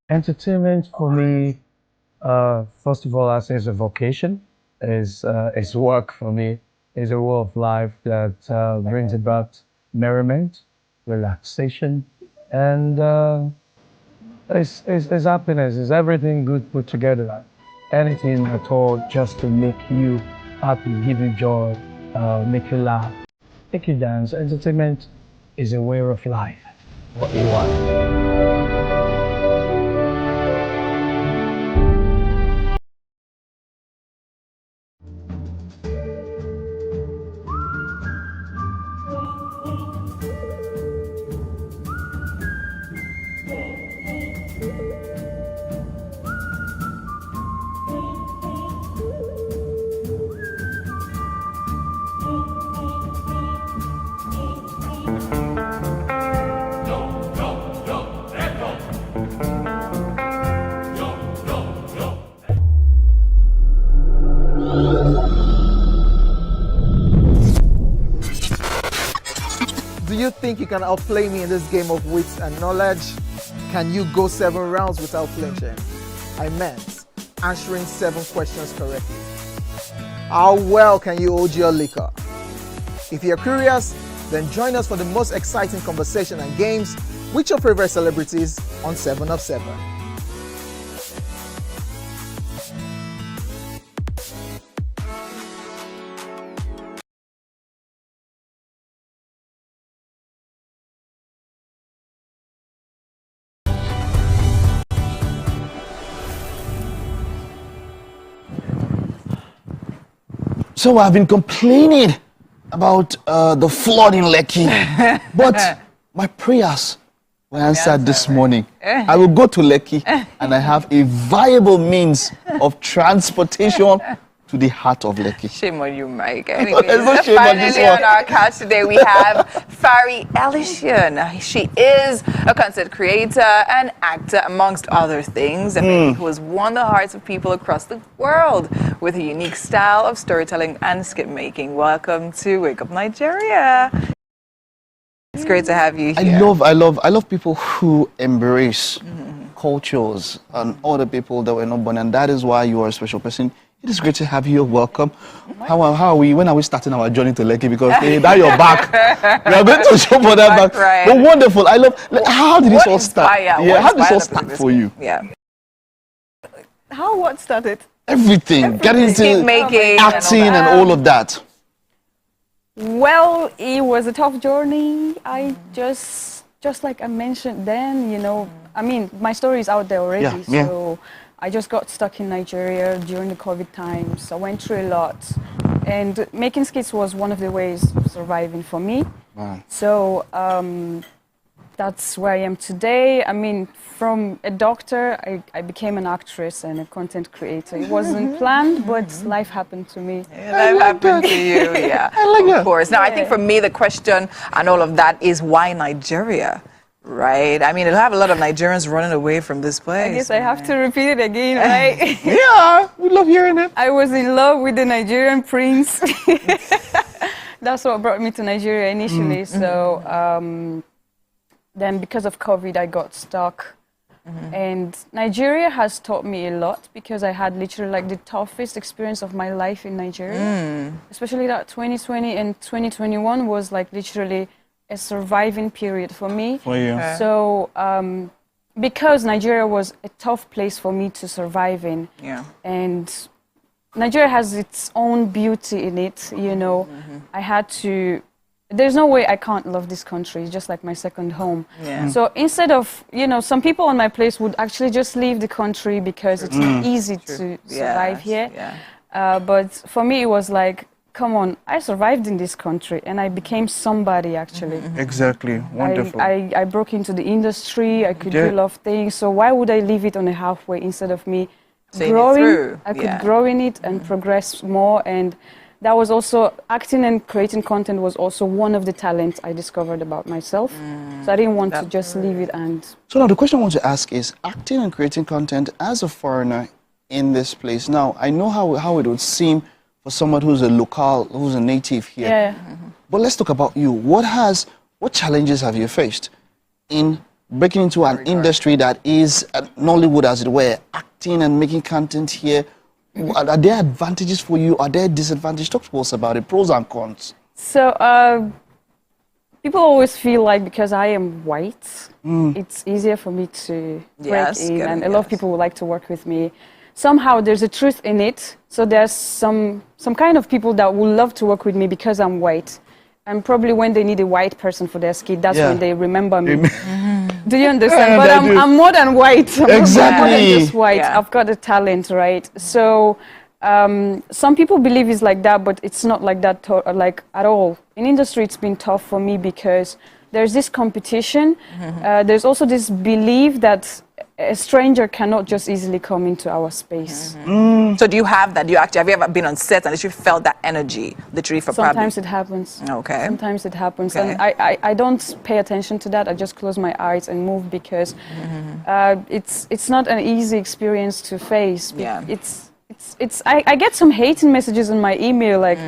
Entertainment for me, first of all, I say it's a vocation. It's work for me. It's a way of life that brings about merriment, relaxation, and it's happiness. It's everything good put together. Anything at all just to make you happy, give you joy, make you laugh, make you dance. Entertainment is a way of life. What you want. Do you think you can outplay me in this game of wits and knowledge? Can you go 7 rounds without flinching? I meant answering 7 questions correctly. How well can you hold your liquor? If you're curious, then join us for the most exciting conversation and games with your favorite celebrities on 7 of 7. So I've been complaining about the flood in Lekki, but my prayers were answered this morning. I will go to Lekki and I have a viable means of transportation to the heart of Lekki. Shame on you, Mike. Anyways, There's no shame on this finally one. on our couch today we have Fari Elishan. She is a content creator and actor, amongst other things, who has won the hearts of people across the world with a unique style of storytelling and skit making. Welcome to Wake Up Nigeria. It's great to have you here. I love people who embrace cultures and other people that were not born, and that is why you are a special person. It is great to have you. Welcome. How are we? When are we starting our journey to Lekki? Because now you're back. We are going to show for that back. Right. But wonderful. I love. How did this all start? Yeah. How did this all start for you? Yeah. What started? Everything. Getting into making, acting and all of that. Well, it was a tough journey. I just like I mentioned then, I mean, my story is out there already. So I just got stuck in Nigeria during the COVID times. I went through a lot. And making skits was one of the ways of surviving for me. Wow. So that's where I am today. I mean, from a doctor, I became an actress and a content creator. It wasn't planned, but life happened to me. Life happened to you, yeah. I like that. Of course. Now, I think for me, the question and all of that is why Nigeria? Right? I mean, it'll have a lot of Nigerians running away from this place. I guess I have to repeat it again, right? Yeah, we love hearing it. I was in love with the Nigerian prince. That's what brought me to Nigeria initially. So then because of COVID, I got stuck. And Nigeria has taught me a lot because I had literally like the toughest experience of my life in Nigeria. Especially that 2020 and 2021 was like literally a surviving period for me. For you. So because Nigeria was a tough place for me to survive in, and Nigeria has its own beauty in it, I had to, there's no way I can't love this country. It's just like my second home. So instead of, some people on my place would actually just leave the country because it's not easy to survive here. But for me, it was like, come on, I survived in this country and I became somebody actually. Exactly. Wonderful. I broke into the industry, I could do a lot of things, so why would I leave it on a halfway instead of me growing? I could grow in it and progress more, and that was also, acting and creating content was also one of the talents I discovered about myself. So I didn't want to just leave it. And so now the question I want to ask is, acting and creating content as a foreigner in this place. Now, I know how it would seem for someone who's a local, who's a native here. But let's talk about you. What challenges have you faced in breaking into an industry that is Nollywood, as it were, acting and making content here? Are there advantages for you? Are there disadvantages? Talk to us about it, pros and cons. So people always feel like because I am white, it's easier for me to break in, and a lot of people would like to work with me. Somehow there's a truth in it. So there's some kind of people that would love to work with me because I'm white. And probably when they need a white person for their skit, that's when they remember me. Do you understand? But I'm more than white. I'm more than just white. I've got a talent, right? So some people believe it's like that, but it's not like that like at all. In industry, it's been tough for me because there's this competition. There's also this belief that a stranger cannot just easily come into our space. So do you have that? Have you ever been on set and you felt that energy, literally for Sometimes it happens. Okay. Sometimes it happens. And I don't pay attention to that. I just close my eyes and move because it's not an easy experience to face. I get some hating messages in my email like,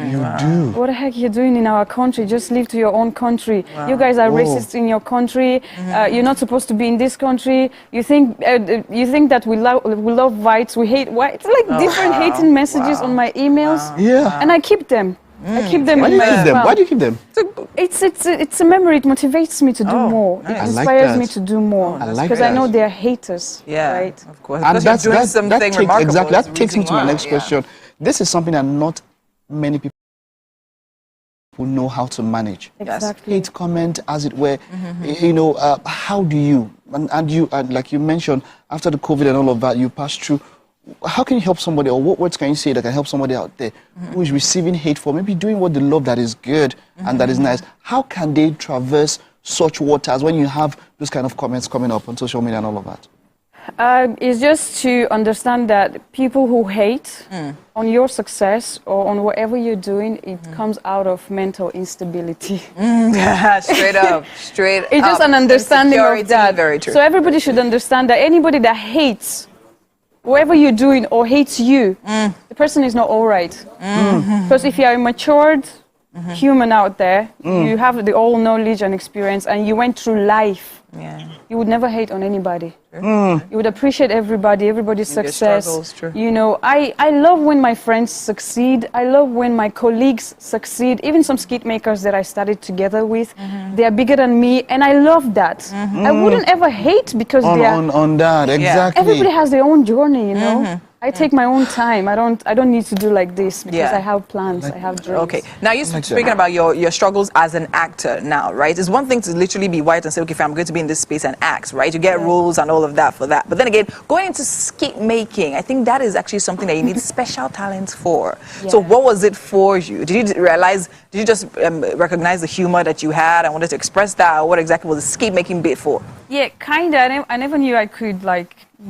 what the heck are you doing in our country? Just leave to your own country. You guys are racist in your country. You're not supposed to be in this country. You think that we love whites, we hate whites. Like different hating messages on my emails. And I keep them. I keep them in my phone. Why do you keep them? It's a memory. It motivates me to do more. It inspires me to do more. Because I know they're haters. Right? Of course. And that takes me to my next question. This is something that not many people know how to manage. Exactly. Hate comment, as it were. How do you, and like you mentioned, after the COVID and all of that, you passed through. how can you help somebody, or what words can you say that can help somebody out there who is receiving hate for maybe doing what they love that is good and that is nice? How can they traverse such waters when you have those kind of comments coming up on social media and all of that? It's just to understand that people who hate on your success or on whatever you're doing, it comes out of mental instability. Straight up, straight up. It's just an understanding of that. Very true. So everybody should understand that anybody that hates whatever you're doing or hates you, the person is not all right. Because if you are a matured human out there, you have the all knowledge and experience, and you went through life, you would never hate on anybody. You would appreciate everybody's success. You know, I love when my friends succeed. I love when my colleagues succeed. Even some skit makers that I studied together with, they are bigger than me, and I love that. I wouldn't ever hate because they are on that, exactly. Everybody has their own journey, you know. I take my own time. I don't need to do like this because I have plans. I have dreams. Okay. Now you're speaking about your struggles as an actor now, right? It's one thing to literally be white and say, okay, fine, I'm going to be in this space and act, right? You get roles and all of that for that. But then again, going into skit making, I think that is actually something that you need special talents for. So what was it for you? Did you just recognize the humor that you had and wanted to express that? Or what exactly was the skit making bit for? Yeah, kind of. I never knew I could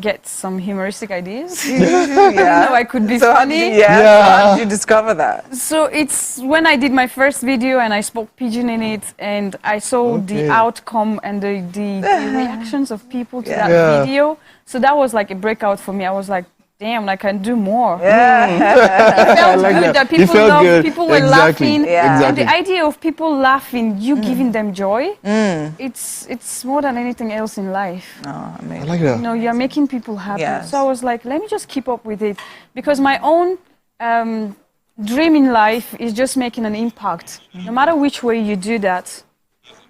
get some humoristic ideas. I didn't know I could be so funny. How did you discover that? So it's when I did my first video and I spoke Pidgin in it, and I saw the outcome and the reactions of people to that video. So that was like a breakout for me. I was like, damn, I can do more. It felt good that people loved, people were laughing. And the idea of people laughing, you giving them joy, it's more than anything else in life. I like that. You know, you're making people happy. So I was like, let me just keep up with it. Because my own dream in life is just making an impact. No matter which way you do that,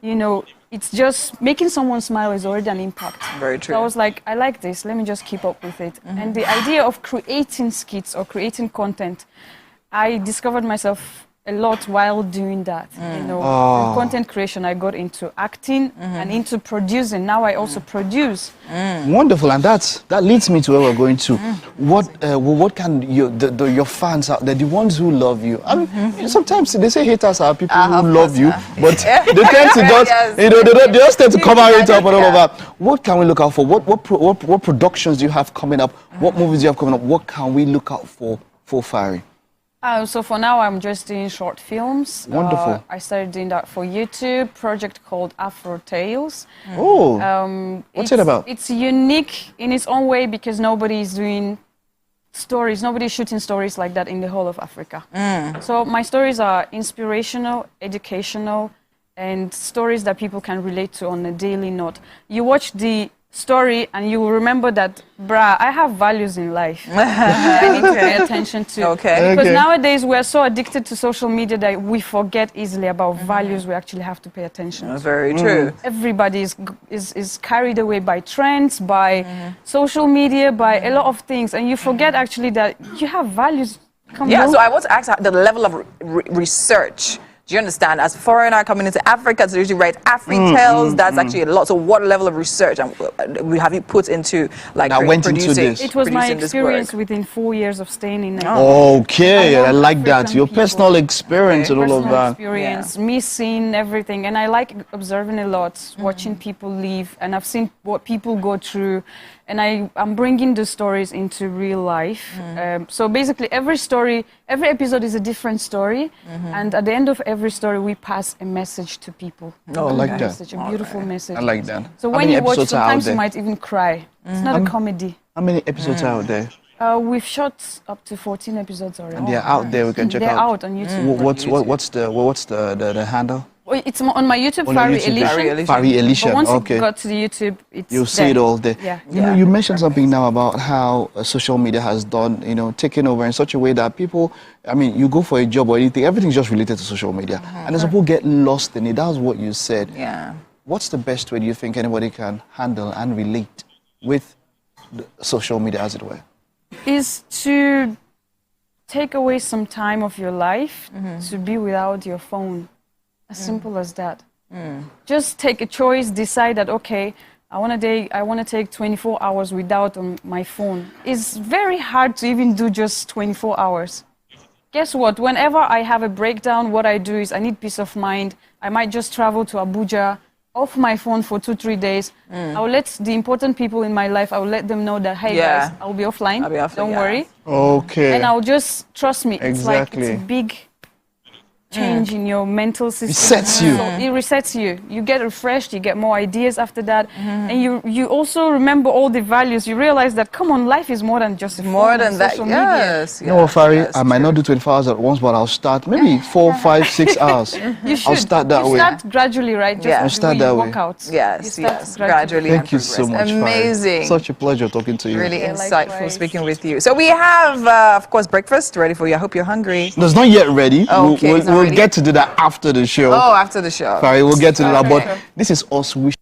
you know, it's just making someone smile is already an impact. Very true. So I was like, I like this. Let me just keep up with it. And the idea of creating skits or creating content, I discovered myself a lot while doing that. You know, in content creation, I got into acting and into producing. Now I also produce. Wonderful, and that leads me to where we're going to. What can your fans out there, the ones who love you? I mean, sometimes they say haters are people who love you, but they tend to just they just tend to cover it up and all of that. What can we look out for? What productions do you have coming up? What movies do you have coming up? What can we look out for Fiery? So for now, I'm just doing short films. Wonderful. I started doing that for YouTube, project called Afro Tales. What's it about? It's unique in its own way because nobody is doing stories, nobody's shooting stories like that in the whole of Africa. So my stories are inspirational, educational, and stories that people can relate to on a daily note. You watch the story and you will remember that, I have values in life I need to pay attention to. Because nowadays we're so addicted to social media that we forget easily about values we actually have to pay attention to. Very true. Everybody is carried away by trends, by social media, by a lot of things, and you forget actually that you have values. So I want to ask the level of research. Do you understand? As a foreigner coming into Africa to usually write Afri-Tales, that's actually a lot. So what level of research have you put into producing? It was my experience within 4 years of staying in Nigeria. I like that. Your personal experience and all of that. Experience, me seeing everything. And I like observing a lot, watching people live. And I've seen what people go through. And I'm bringing the stories into real life. So basically every episode is a different story. And at the end of every story, we pass a message to people. I like that. A beautiful message. I like that. So when you watch, sometimes you might even cry. It's not a comedy. How many episodes are out there? We've shot up to 14 episodes already. And they're out there, we can check out. They're out on YouTube. What's the handle? It's on my YouTube, Fiery Elition. Fiery Elition, but once you got to the YouTube, you'll see it all there. You know, you mentioned something now about how social media has done, taken over in such a way that people, you go for a job or anything, everything's just related to social media. And then some people get lost in it. That's what you said. What's the best way do you think anybody can handle and relate with social media, as it were? Is to take away some time of your life to be without your phone. As simple as that. Just take a choice, decide that, okay, I want to take 24 hours without on my phone. It's very hard to even do just 24 hours. Guess what? Whenever I have a breakdown, what I do is I need peace of mind. I might just travel to Abuja, off my phone for 2-3 days. I will let the important people in my life, I will let them know that, hey guys, I'll be offline. Don't worry. Okay. And I'll just, trust me, it's like, it's a big change in your mental system. It resets you. So it resets you. You get refreshed, you get more ideas after that. And you also remember all the values. You realize that, come on, life is more than just a phone. More than that, social yes. You know what, Fari, I might not do 24 hours at once, but I'll start maybe 4, 5, 6 hours. You should. I'll start that way. You start gradually, right? Just I'll start that way. work out. Yes, gradually. Thank you so much, Amazing. Fari. Such a pleasure talking to you. Really insightful speaking with you. So we have, of course, breakfast ready for you. I hope you're hungry. No, it's not yet ready. Okay, we'll get to do that after the show. Oh, after the show. Sorry, we'll get to that. But this is us wishing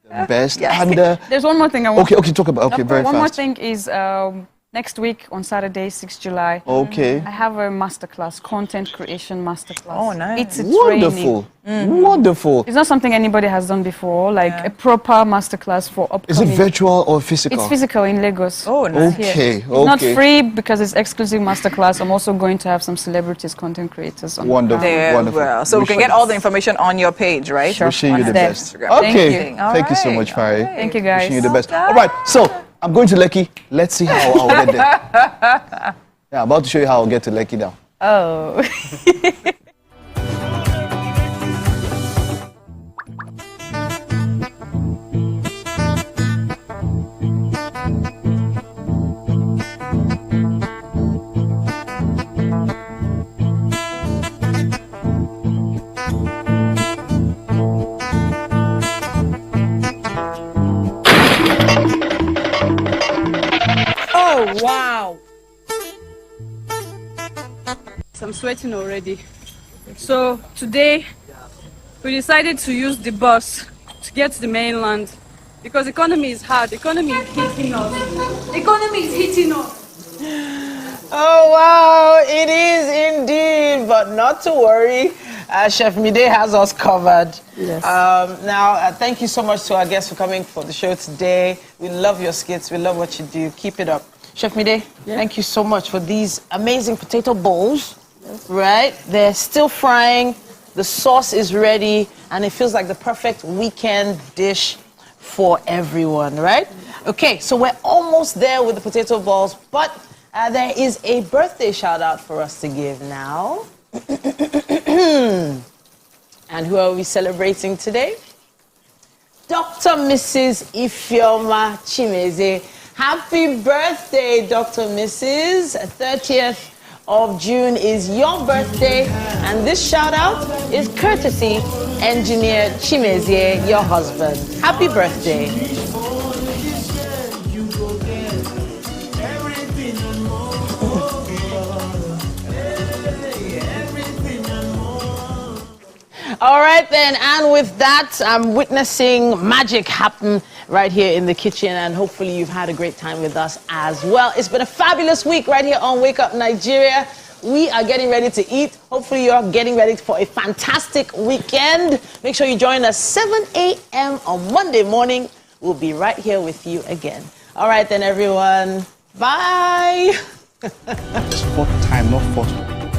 the best. Yes. And there's one more thing I want. Okay, talk about. Okay, very one fast. more thing is next week on Saturday, 6th July. Okay. I have a masterclass, content creation masterclass. Oh, nice. It's a Wonderful. training. Wonderful. It's not something anybody has done before, like a proper masterclass for Is upcoming. it virtual or physical? It's physical in Lagos. Oh, nice. Okay, It's not free because it's exclusive masterclass. I'm also going to have some celebrities, content creators on Wonderful. There, Wonderful. well. So we can get all the information on your page, right? Sure. Wishing you the There. best. Thank Okay. you. Thank you so much, Fari. Thank you, guys. Wishing you the best. All right. So I'm going to Lekki. Let's see how I'll get there. Yeah, I'm about to show you how I'll get to Lekki now. Oh. Oh, wow. I'm sweating already. So today we decided to use the bus to get to the mainland because economy is hard. Economy is hitting us. Economy is hitting us. Oh, wow, it is indeed, but not to worry. Chef Mide has us covered. Yes. Now, thank you so much to our guests for coming for the show today. We love your skits. We love what you do. Keep it up. Chef Mide, thank you so much for these amazing potato bowls. Yes. Right? They're still frying. The sauce is ready. And it feels like the perfect weekend dish for everyone, right? Okay, so we're almost there with the potato balls, but there is a birthday shout out for us to give now. And who are we celebrating today? Dr. Mrs. Ifeoma Chimeze. Happy birthday, Dr. Mrs. 30th of June is your birthday. And this shout out is courtesy Engineer Chimeze, your husband. Happy birthday. All right then, and with that, I'm witnessing magic happen right here in the kitchen, and hopefully you've had a great time with us as well. It's been a fabulous week right here on Wake Up Nigeria. We are getting ready to eat. Hopefully you're getting ready for a fantastic weekend. Make sure you join us 7 a.m. on Monday morning. We'll be right here with you again. All right then, everyone. Bye. It's fourth time, not fourth.